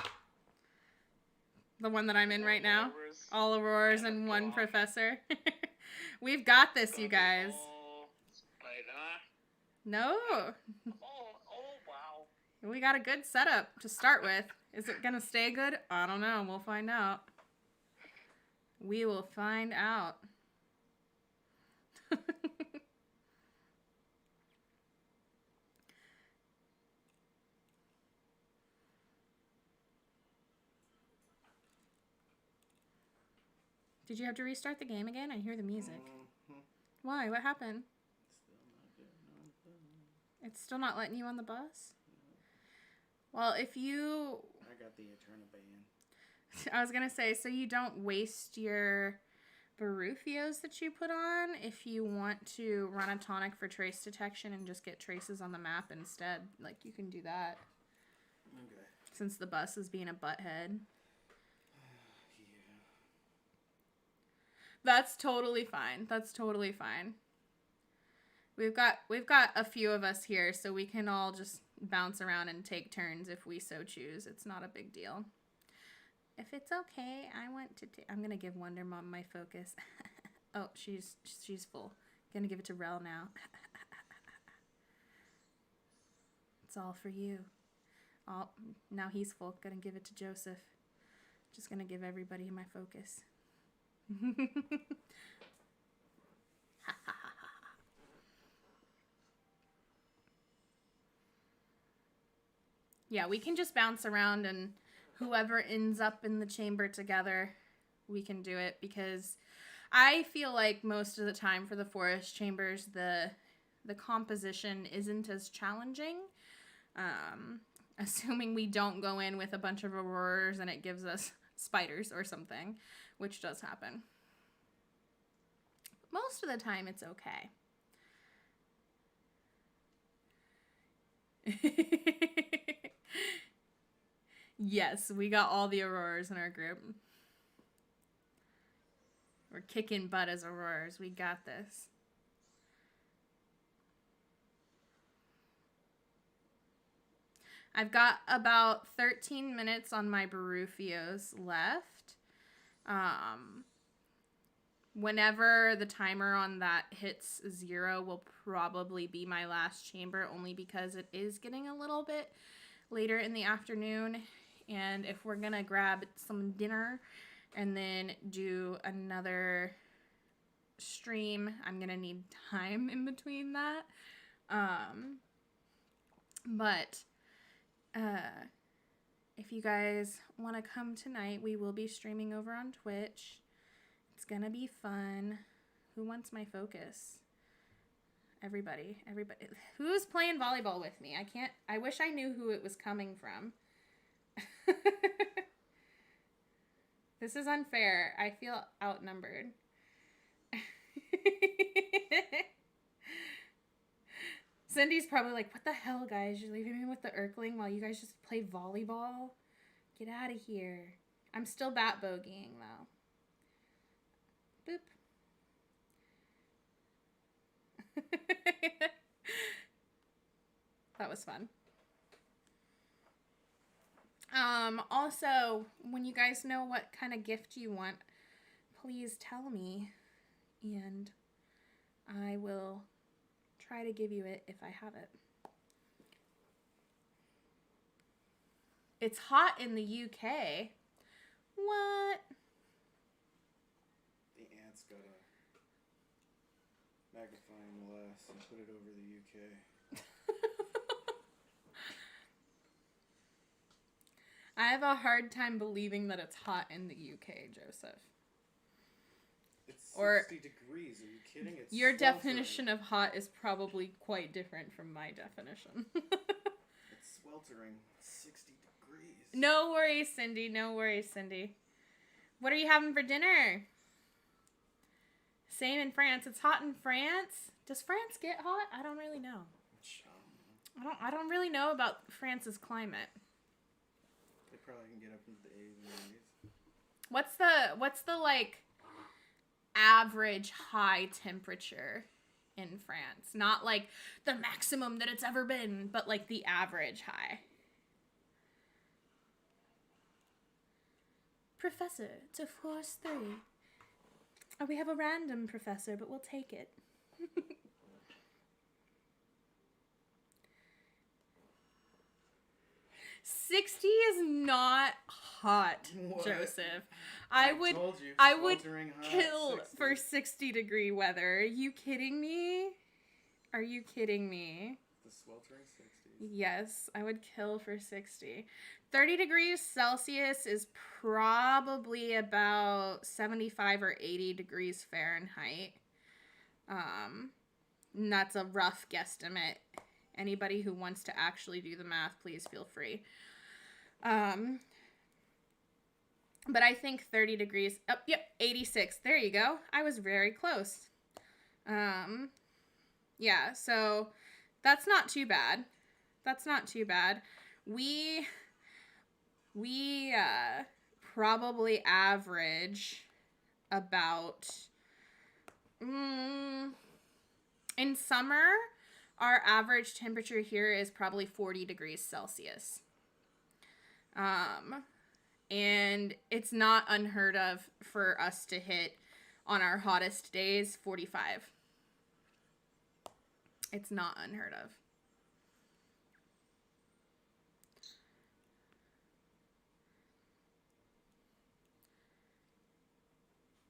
The one that I'm in right now? All Aurors and one professor. We've got this, you guys. No. Oh, wow. We got a good setup to start with. Is it gonna stay good? I don't know. We'll find out. We will find out. Did you have to restart the game again? I hear the music. Mm-hmm. Why? What happened? Still not getting on the bus. It's still not letting you on the bus? Well, if you... I got the eternal ban. I was going to say, so you don't waste your Baruthios that you put on if you want to run a tonic for trace detection and just get traces on the map instead. Like, you can do that. Okay. Since the bus is being a butthead. Yeah. That's totally fine. That's totally fine. We've got a few of us here, so we can all just bounce around and take turns if we so choose. It's not a big deal. If it's okay, I want to... I'm going to give Wonder Mom my focus. Oh, she's full. Going to give it to Rel now. It's all for you. Oh, now he's full. Going to give it to Joseph. Just going to give everybody my focus. Yeah, we can just bounce around and whoever ends up in the chamber together, we can do it because I feel like most of the time for the forest chambers, the the composition isn't as challenging. Assuming we don't go in with a bunch of auroras and it gives us spiders or something, which does happen. Most of the time, it's okay. Yes, we got all the auroras in our group. We're kicking butt as auroras. We got this. I've got about 13 minutes on my Baruffios left. Whenever the timer on that hits 0 will probably be my last chamber, only because it is getting a little bit later in the afternoon. And if we're going to grab some dinner and then do another stream, I'm going to need time in between that. But if you guys want to come tonight, we will be streaming over on Twitch. It's gonna be fun. Who wants my focus? Everybody. Who's playing volleyball with me? I wish I knew who it was coming from. This is unfair. I feel outnumbered. Cindy's probably like, what the hell, guys? You're leaving me with the Ehrling while you guys just play volleyball? Get out of here. I'm still bat bogeying, though. Boop. That was fun. Also, when you guys know what kind of gift you want, please tell me, and I will try to give you it if I have it. It's hot in the UK. What? The ants got a magnifying glass and put it over the UK. I have a hard time believing that it's hot in the UK, Joseph. It's 60 Or degrees. Are you kidding? It's your sweltering. definition of hot is probably quite different from my definition. It's sweltering. 60 degrees. No worries, Cindy. No worries, Cindy. What are you having for dinner? Same in France. It's hot in France. Does France get hot? I don't really know. I don't really know about France's climate. They probably can get up into the 80s and 90s. What's the like average high temperature in France? Not like the maximum that it's ever been, but like the average high. Professor, to force 3. Oh, we have a random professor, but we'll take it. 60 is not hot, What? Joseph. I would sweltering hot, kill 60. for 60-degree weather. Are you kidding me? Are you kidding me? The sweltering 60s. Yes, I would kill for 60. 30 degrees Celsius is probably about 75 or 80 degrees Fahrenheit. And that's a rough guesstimate. Anybody who wants to actually do the math, please feel free. But I think 30 degrees, oh, yep, 86. There you go. I was very close. Yeah, so that's not too bad. That's not too bad. We probably average about, in summer, our average temperature here is probably 40 degrees Celsius. And it's not unheard of for us to hit, on our hottest days, 45. It's not unheard of.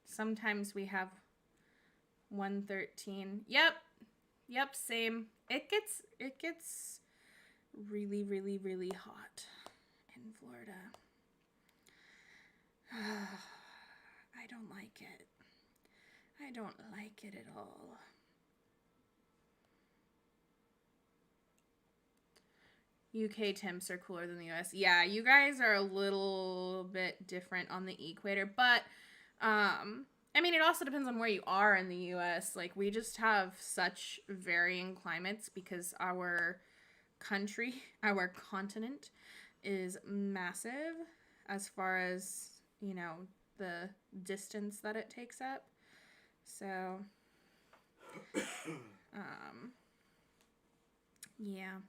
Sometimes we have 113. Yep, same. It gets really, really, really hot in Florida. I don't like it. I don't like it at all. UK temps are cooler than the US. Yeah, you guys are a little bit different on the equator, but I mean, it also depends on where you are in the US. Like, we just have such varying climates because our country, our continent is massive as far as, you know, the distance that it takes up. So, yeah.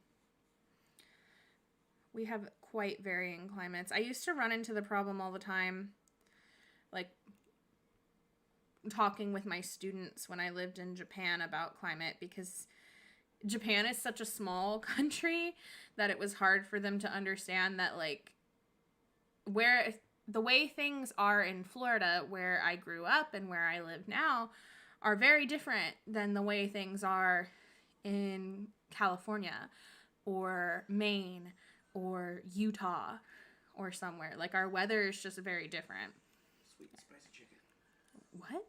We have quite varying climates. I used to run into the problem all the time, like talking with my students when I lived in Japan about climate, because Japan is such a small country that it was hard for them to understand that, like, where the way things are in Florida, where I grew up and where I live now, are very different than the way things are in California or Maine or Utah or somewhere. Like, our weather is just very different. Sweet and spicy chicken. What?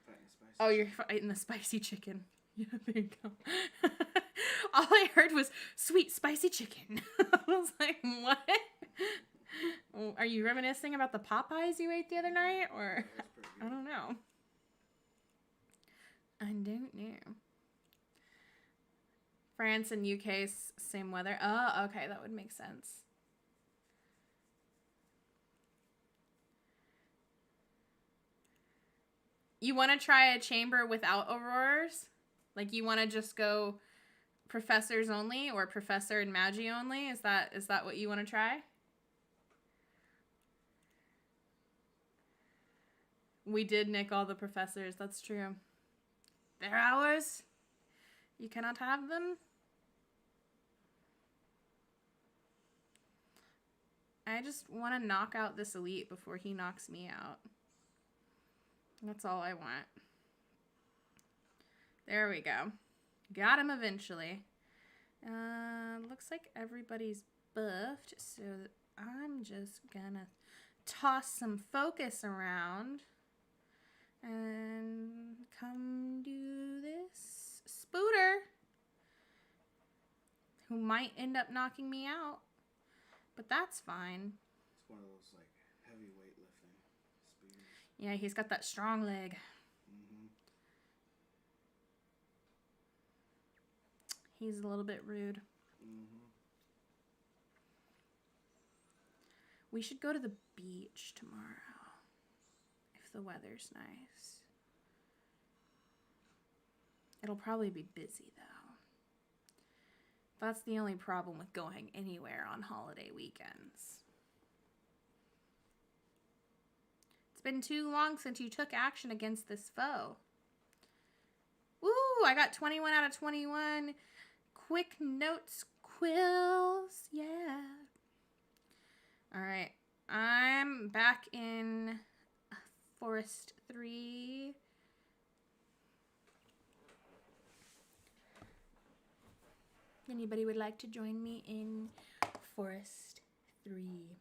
Fighting a spicy Oh, you're fighting the spicy chicken. Yeah, there you go. All I heard was sweet spicy chicken. I was like, what? Are you reminiscing about the Popeyes you ate the other night? Or I don't know. I don't know. France and UK, same weather. Oh, okay, that would make sense. You want to try a chamber without auroras? Like, you want to just go professors only or professor and magi only? Is that what you want to try? We did nick all the professors. That's true. They're ours. You cannot have them. I just want to knock out this elite before he knocks me out. That's all I want. There we go. Got him eventually. Looks like everybody's buffed, so I'm just gonna toss some focus around and come do this spooter, who might end up knocking me out, but that's fine. It's one of those, like, heavy weightlifting speeders. Yeah, he's got that strong leg. Mm-hmm. He's a little bit rude. Mm-hmm. We should go to the beach tomorrow, if the weather's nice. It'll probably be busy, though. That's the only problem with going anywhere on holiday weekends. It's been too long since you took action against this foe. Woo! I got 21 out of 21. Quick notes quills. Yeah. All right. I'm back in Forest 3. Anybody would like to join me in Forest 3?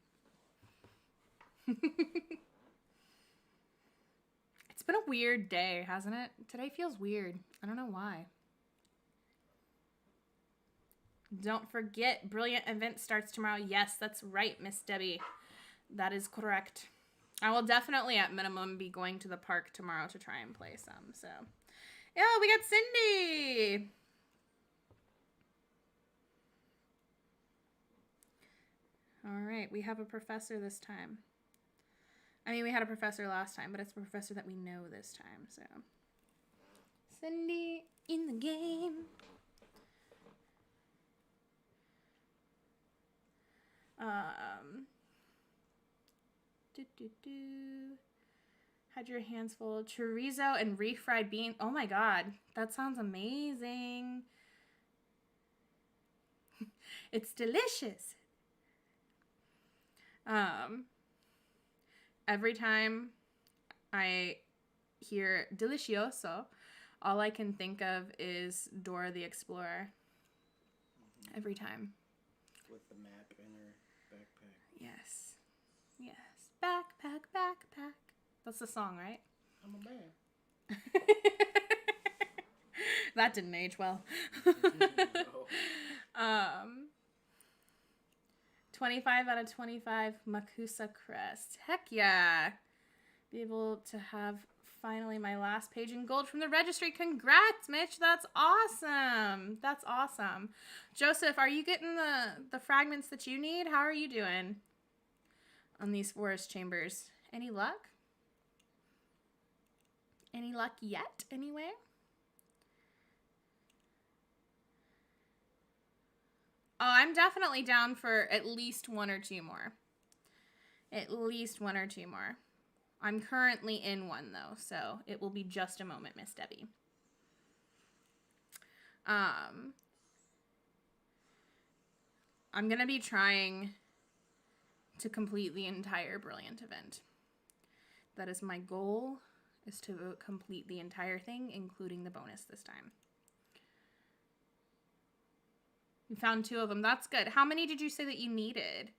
It's been a weird day, hasn't it? Today feels weird. I don't know why. Don't forget, Brilliant event starts tomorrow. Yes, that's right, Miss Debbie. That is correct. I will definitely, at minimum, be going to the park tomorrow to try and play some. So, yeah, we got Cindy. All right, we have a professor this time. I mean, we had a professor last time, but it's a professor that we know this time, so. Cindy in the game. Had your hands full of chorizo and refried beans. Oh my god, that sounds amazing. It's delicious. Every time I hear delicioso, all I can think of is Dora the Explorer. Mm-hmm. Every time. With the map in her backpack. Yes. Yes. Backpack, backpack. That's the song, right? I'm a man. That didn't age well. No. 25 out of 25 Makusa crest. Heck yeah. Be able to have finally my last page in gold from the registry. Congrats, Mitch. That's awesome. That's awesome. Joseph, are you getting the fragments that you need? How are you doing on these forest chambers? Any luck? Any luck yet, anyway? Oh, I'm definitely down for at least 1 or 2 more. At least 1 or 2 more. I'm currently in one, though, so it will be just a moment, Miss Debbie. I'm going to be trying to complete the entire Brilliant event. That is my goal, is to complete the entire thing, including the bonus this time. You found 2 of them. That's good. How many did you say that you needed?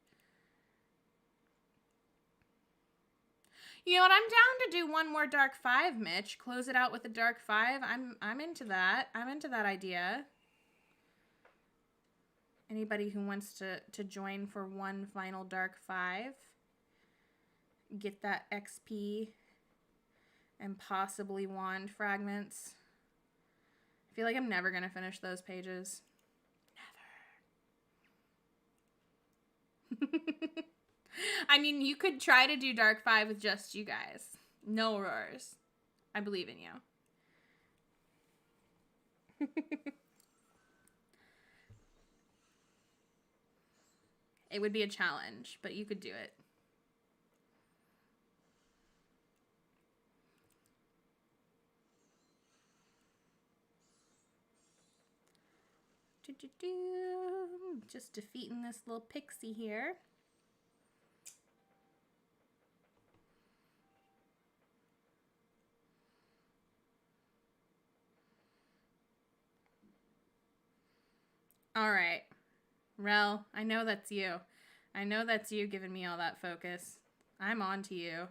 You know what? I'm down to do 1 more Dark 5, Mitch. Close it out with a Dark 5. I'm into that. I'm into that idea. Anybody who wants to join for 1 final Dark 5, get that XP and possibly wand fragments. I feel like I'm never going to finish those pages. Never. I mean, you could try to do Dark 5 with just you guys. No roars. I believe in you. It would be a challenge, but you could do it. Just defeating this little pixie here. All right. Rel, I know that's you. I know that's you giving me all that focus. I'm on to you.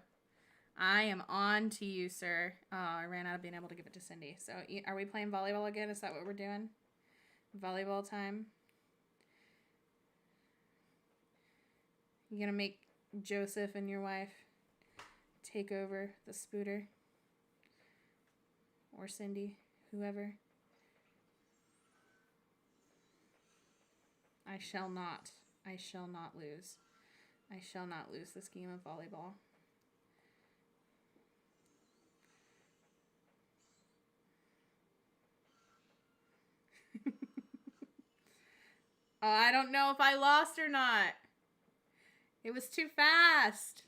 I am on to you, sir. Oh, I ran out of being able to give it to Cindy. So are we playing volleyball again? Is that what we're doing? Volleyball time? You gonna make Joseph and your wife take over the spooter? Or Cindy? Whoever? I shall not. I shall not lose. I shall not lose this game of volleyball. Oh, I don't know if I lost or not. It was too fast.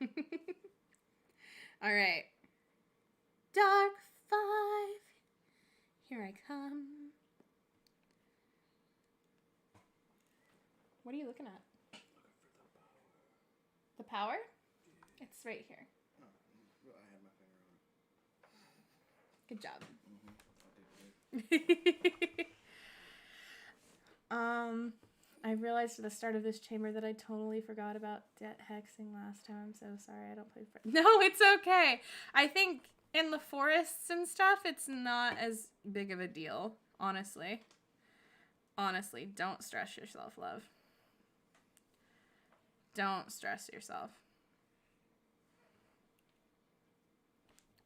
All right. Dark 5. Here I come. What are you looking at? The power? It's right here. Oh, I had my finger on it. Good job. I realized at the start of this chamber that I totally forgot about debt hexing last time. I'm so sorry. I don't play for. No, it's okay. I think in the forests and stuff, it's not as big of a deal, honestly. Honestly, don't stress yourself, love. Don't stress yourself.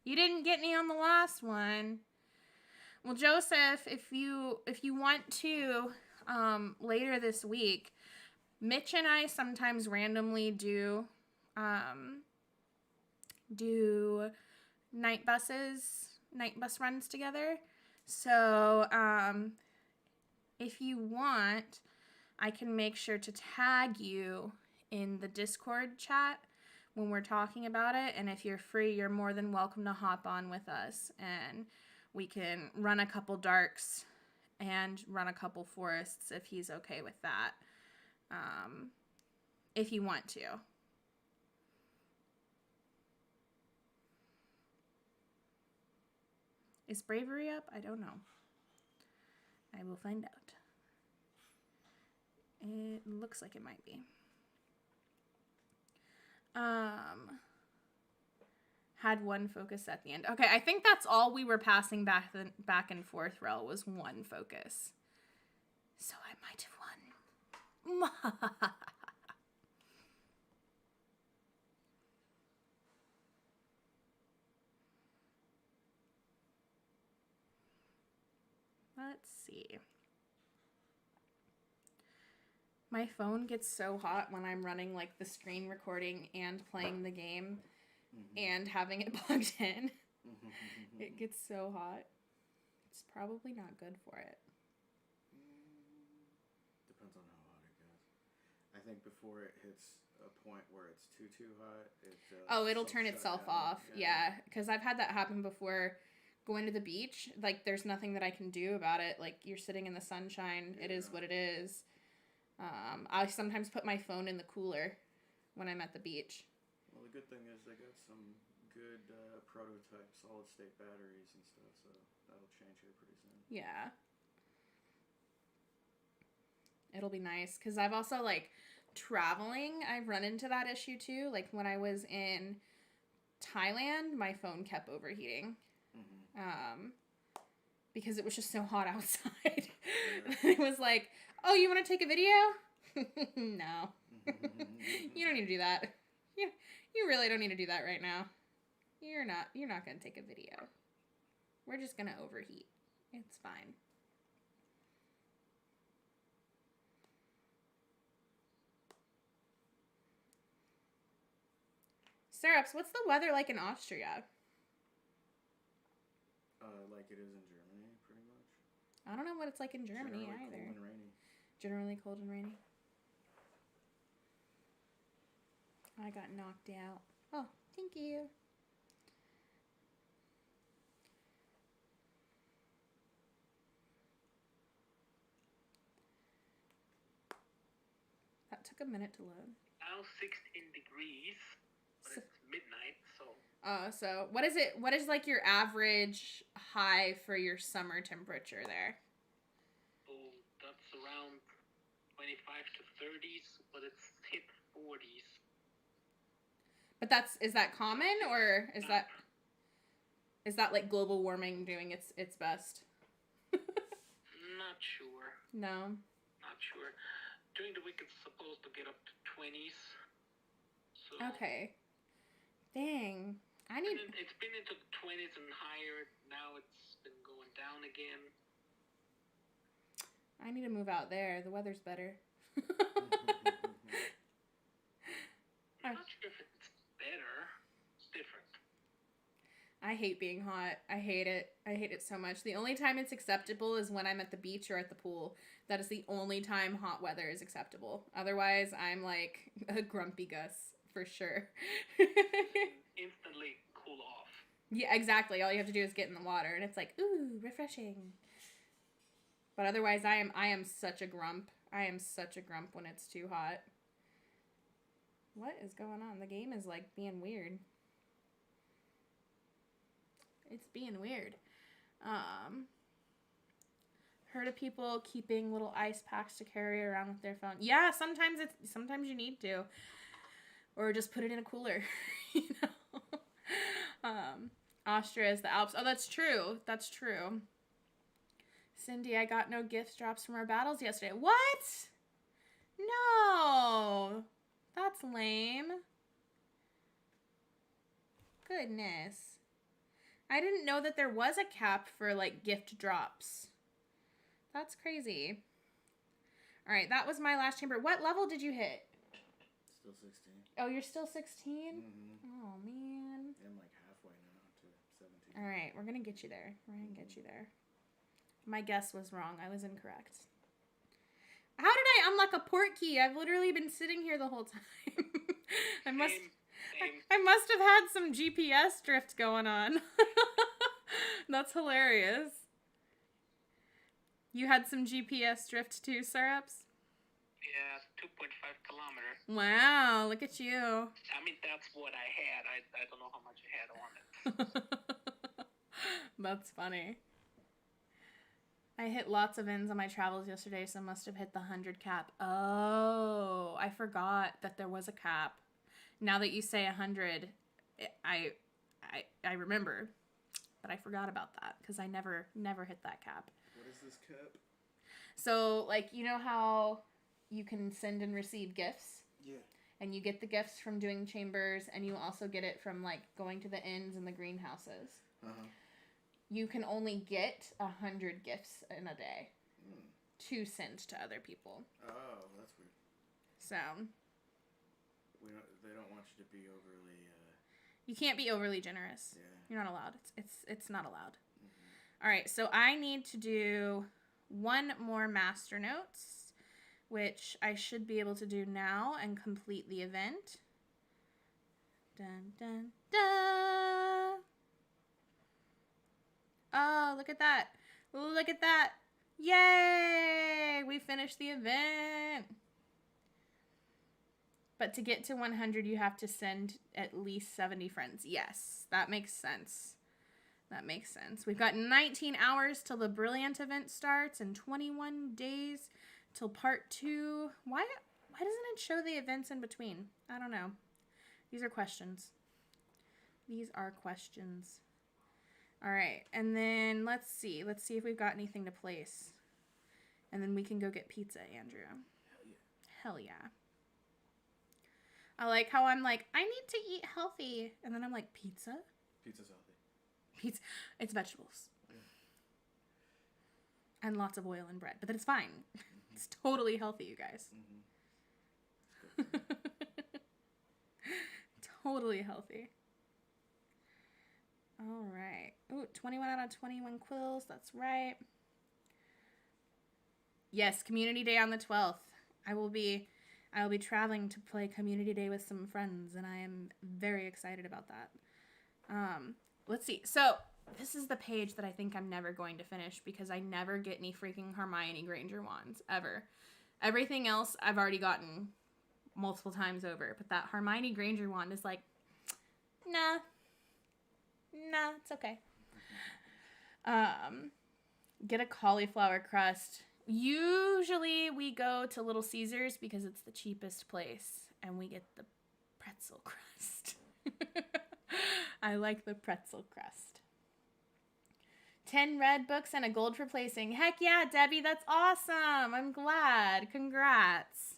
You didn't get me on the last one. Well, Joseph, if you want to, later this week, Mitch and I sometimes randomly do night bus runs together. So, if you want, I can make sure to tag you in the Discord chat when we're talking about it. And if you're free, you're more than welcome to hop on with us. And we can run a couple darks and run a couple forests if he's okay with that. If you want to. Is Bravery up? I don't know. I will find out. It looks like it might be. Had 1 focus at the end. Okay, I think that's all we were passing back and forth, Rel, was 1 focus. So I might have Let's see. My phone gets so hot when I'm running like the screen recording and playing the game and having it plugged in. It gets so hot. It's probably not good for it. Depends on how hot it gets. I think before it hits a point where it's too hot, it'll turn itself off. Yeah, because I've had that happen before. Going to the beach, like there's nothing that I can do about it. Like you're sitting in the sunshine. Yeah. It is what it is. I sometimes put my phone in the cooler when I'm at the beach. Well, the good thing is they got some good prototype solid-state batteries and stuff, so that'll change here pretty soon. Yeah. It'll be nice, because I've also, like, traveling, I've run into that issue, too. Like, when I was in Thailand, my phone kept overheating. Because it was just so hot outside. Yeah. It was like, oh, you want to take a video? No. You don't need to do that. You really don't need to do that right now. You're not going to take a video. We're just going to overheat. It's fine. Syrups, what's the weather like in Austria? Like it is in Germany, pretty much. I don't know what it's like in Germany either. Generally cold and rainy. Generally cold and rainy. I got knocked out. Oh, thank you. That took a minute to load. Now 16 degrees, but it's midnight, so... So what is it? What is like your average high for your summer temperature there? Oh, that's around 25 to 30s, but it's hit 40s. But is that common, or is that like global warming doing its best? Not sure. No. Not sure. During the week it's supposed to get up to 20s. So okay. Dang. It's been into the 20s and higher. Now it's been going down again. I need to move out there. The weather's better. I'm not sure if it's better. It's different. I hate being hot. I hate it. I hate it so much. The only time it's acceptable is when I'm at the beach or at the pool. That is the only time hot weather is acceptable. Otherwise, I'm like a grumpy Gus. For sure. Instantly cool off. Yeah, exactly. All you have to do is get in the water, and it's like, ooh, refreshing. But otherwise, I am such a grump. I am such a grump when it's too hot. What is going on? The game is like being weird. It's being weird. Heard of people keeping little ice packs to carry around with their phone. Yeah, sometimes you need to. Or just put it in a cooler, you know. Austria is the Alps. Oh, that's true. That's true. Cindy, I got no gift drops from our battles yesterday. What? No. That's lame. Goodness. I didn't know that there was a cap for, like, gift drops. That's crazy. All right, that was my last chamber. What level did you hit? Still 16. Oh, you're still 16? Mm-hmm. Oh, man. I'm like halfway now to 17. All right, we're going to get you there. We're going to get you there. My guess was wrong. I was incorrect. How did I unlock a port key? I've literally been sitting here the whole time. I must have had some GPS drift going on. That's hilarious. You had some GPS drift too, Syrups? Yeah, 2.5 kilometers. Wow, look at you. I mean, that's what I had. I don't know how much I had on it. That's funny. I hit lots of ends on my travels yesterday, so must have hit the 100 cap. Oh, I forgot that there was a cap. Now that you say 100, I remember, but I forgot about that because I never hit that cap. What is this cap? So, like, you know how you can send and receive gifts. Yeah. And you get the gifts from doing chambers, and you also get it from, like, going to the inns and the greenhouses. Uh-huh. You can only get 100 gifts in a day to send to other people. Oh, that's weird. So... They don't want you to be overly... You can't be overly generous. Yeah. You're not allowed. It's not allowed. Mm-hmm. All right, so I need to do one more master notes, which I should be able to do now and complete the event. Dun, dun, dun. Oh, look at that. Look at that. Yay! We finished the event. But to get to 100, you have to send at least 70 friends. Yes, that makes sense. That makes sense. We've got 19 hours till the Brilliant event starts and 21 days till part 2. Why doesn't it show the events in between? I don't know. These are questions. These are questions. All right, and then let's see. Let's see if we've got anything to place. And then we can go get pizza, Andrew. Hell yeah. Hell yeah. I like how I'm like, I need to eat healthy. And then I'm like, pizza? Pizza's healthy. Pizza. It's vegetables. And lots of oil and bread. But that's fine. Mm-hmm. It's totally healthy, you guys. Mm-hmm. Totally healthy. All right. Ooh, 21 out of 21 quills. That's right. Yes, Community Day on the 12th. I will be traveling to play Community Day with some friends, and I am very excited about that. Let's see. So, this is the page that I think I'm never going to finish because I never get any freaking Hermione Granger wands, ever. Everything else I've already gotten multiple times over, but that Hermione Granger wand is like, nah, it's okay. Get a cauliflower crust. Usually we go to Little Caesars because it's the cheapest place and we get the pretzel crust. I like the pretzel crust. 10 red books and a gold for placing. Heck yeah, Debbie, that's awesome. I'm glad. Congrats.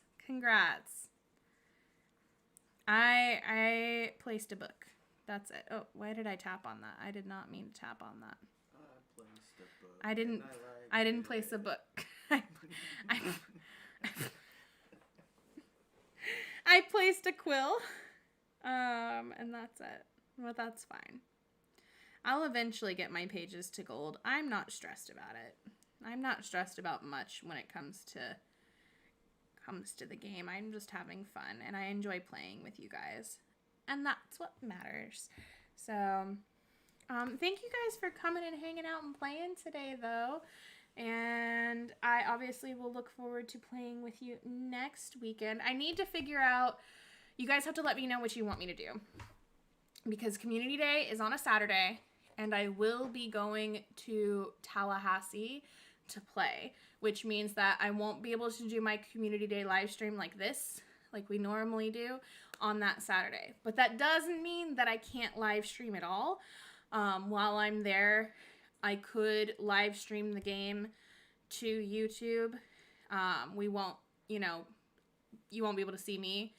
I placed a book. That's it. Oh, why did I tap on that? I did not mean to tap on that. I didn't place a book. I placed a quill. And that's it. Well, that's fine. I'll eventually get my pages to gold. I'm not stressed about it. I'm not stressed about much when it comes to the game. I'm just having fun and I enjoy playing with you guys. And that's what matters. So, thank you guys for coming and hanging out and playing today, though. And I obviously will look forward to playing with you next weekend. I need to figure out, you guys have to let me know what you want me to do. Because Community Day is on a Saturday, and I will be going to Tallahassee to play, which means that I won't be able to do my Community Day live stream like this, like we normally do, on that Saturday. But that doesn't mean that I can't live stream at all. While I'm there, I could live stream the game to YouTube. We won't, you won't be able to see me,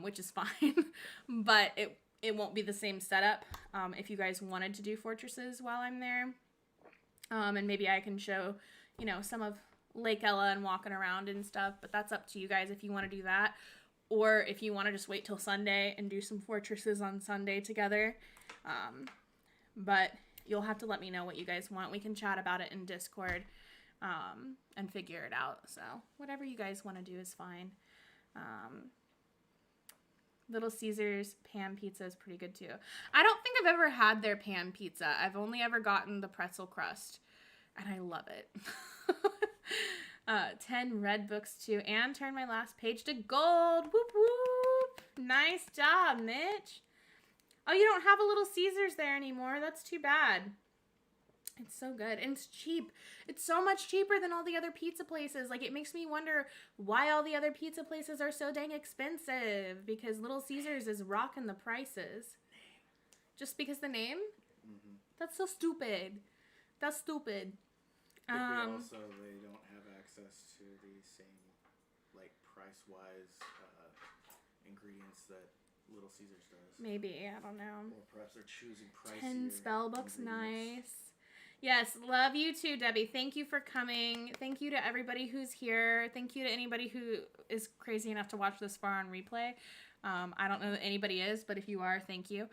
which is fine, but it won't be the same setup. If you guys wanted to do fortresses while I'm there, and maybe I can show, some of Lake Ella and walking around and stuff, but that's up to you guys if you want to do that, or if you want to just wait till Sunday and do some fortresses on Sunday together. But you'll have to let me know what you guys want. We can chat about it in Discord, and figure it out. So whatever you guys want to do is fine. Little Caesars pan pizza is pretty good too. I don't think I've ever had their pan pizza. I've only ever gotten the pretzel crust, and I love it. 10 red books too, and turn my last page to gold. Whoop whoop. Nice job, Mitch. Oh, you don't have a Little Caesars there anymore. That's too bad. It's so good. And it's cheap. It's so much cheaper than all the other pizza places. Like, it makes me wonder why all the other pizza places are so dang expensive. Because Little Caesars is rocking the prices. Just because the name? Mm-hmm. That's so stupid. That's stupid. Also, they don't have access to the same, price-wise ingredients that Little Caesars does. Maybe, I don't know. Or perhaps they're choosing pricier 10 spell books, ingredients. nice. Yes, love you too, Debbie. Thank you for coming. Thank you to everybody who's here. Thank you to anybody who is crazy enough to watch this far on replay. I don't know that anybody is, but if you are, thank you.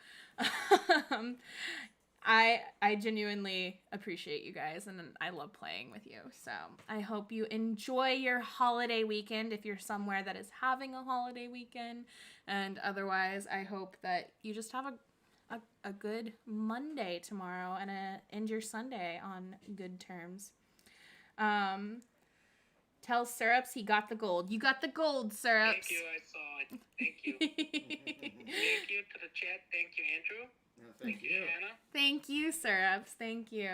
I genuinely appreciate you guys, and I love playing with you. So I hope you enjoy your holiday weekend if you're somewhere that is having a holiday weekend. And otherwise, I hope that you just have a good Monday tomorrow and end your Sunday on good terms. Tell Syrups he got the gold. You got the gold, Syrups. Thank you, I saw it. Thank you. Thank you to the chat. Thank you, Andrew. No, thank you. Shana. Thank you, Syrups. Thank you.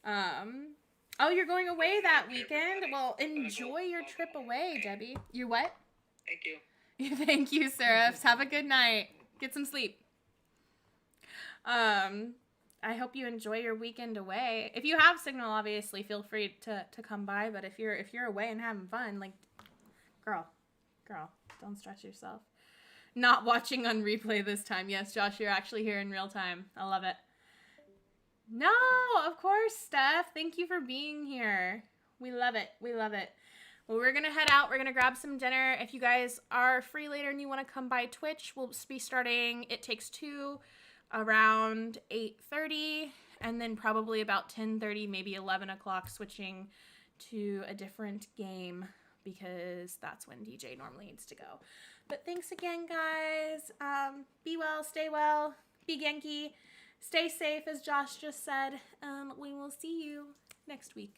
Oh, you're going away that weekend? Well, enjoy your trip away, Debbie. You what? Thank you. Thank you, Syrups. Have a good night. Get some sleep. I hope you enjoy your weekend away. If you have signal, obviously, feel free to come by. But if you're away and having fun, like, girl, don't stress yourself. Not watching on replay this time. Yes, Josh, you're actually here in real time. I love it. No, of course, Steph. Thank you for being here. We love it. We love it. Well, we're going to head out. We're going to grab some dinner. If you guys are free later and you want to come by Twitch, we'll be starting It Takes Two around 8:30, and then probably about 10:30, maybe 11 o'clock, switching to a different game because that's when DJ normally needs to go. But thanks again, guys. Be well, stay well, be Genki, stay safe, as Josh just said. We will see you next week.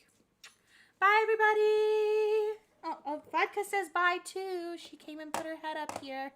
Bye, everybody. Oh, Vodka says bye, too. She came and put her head up here.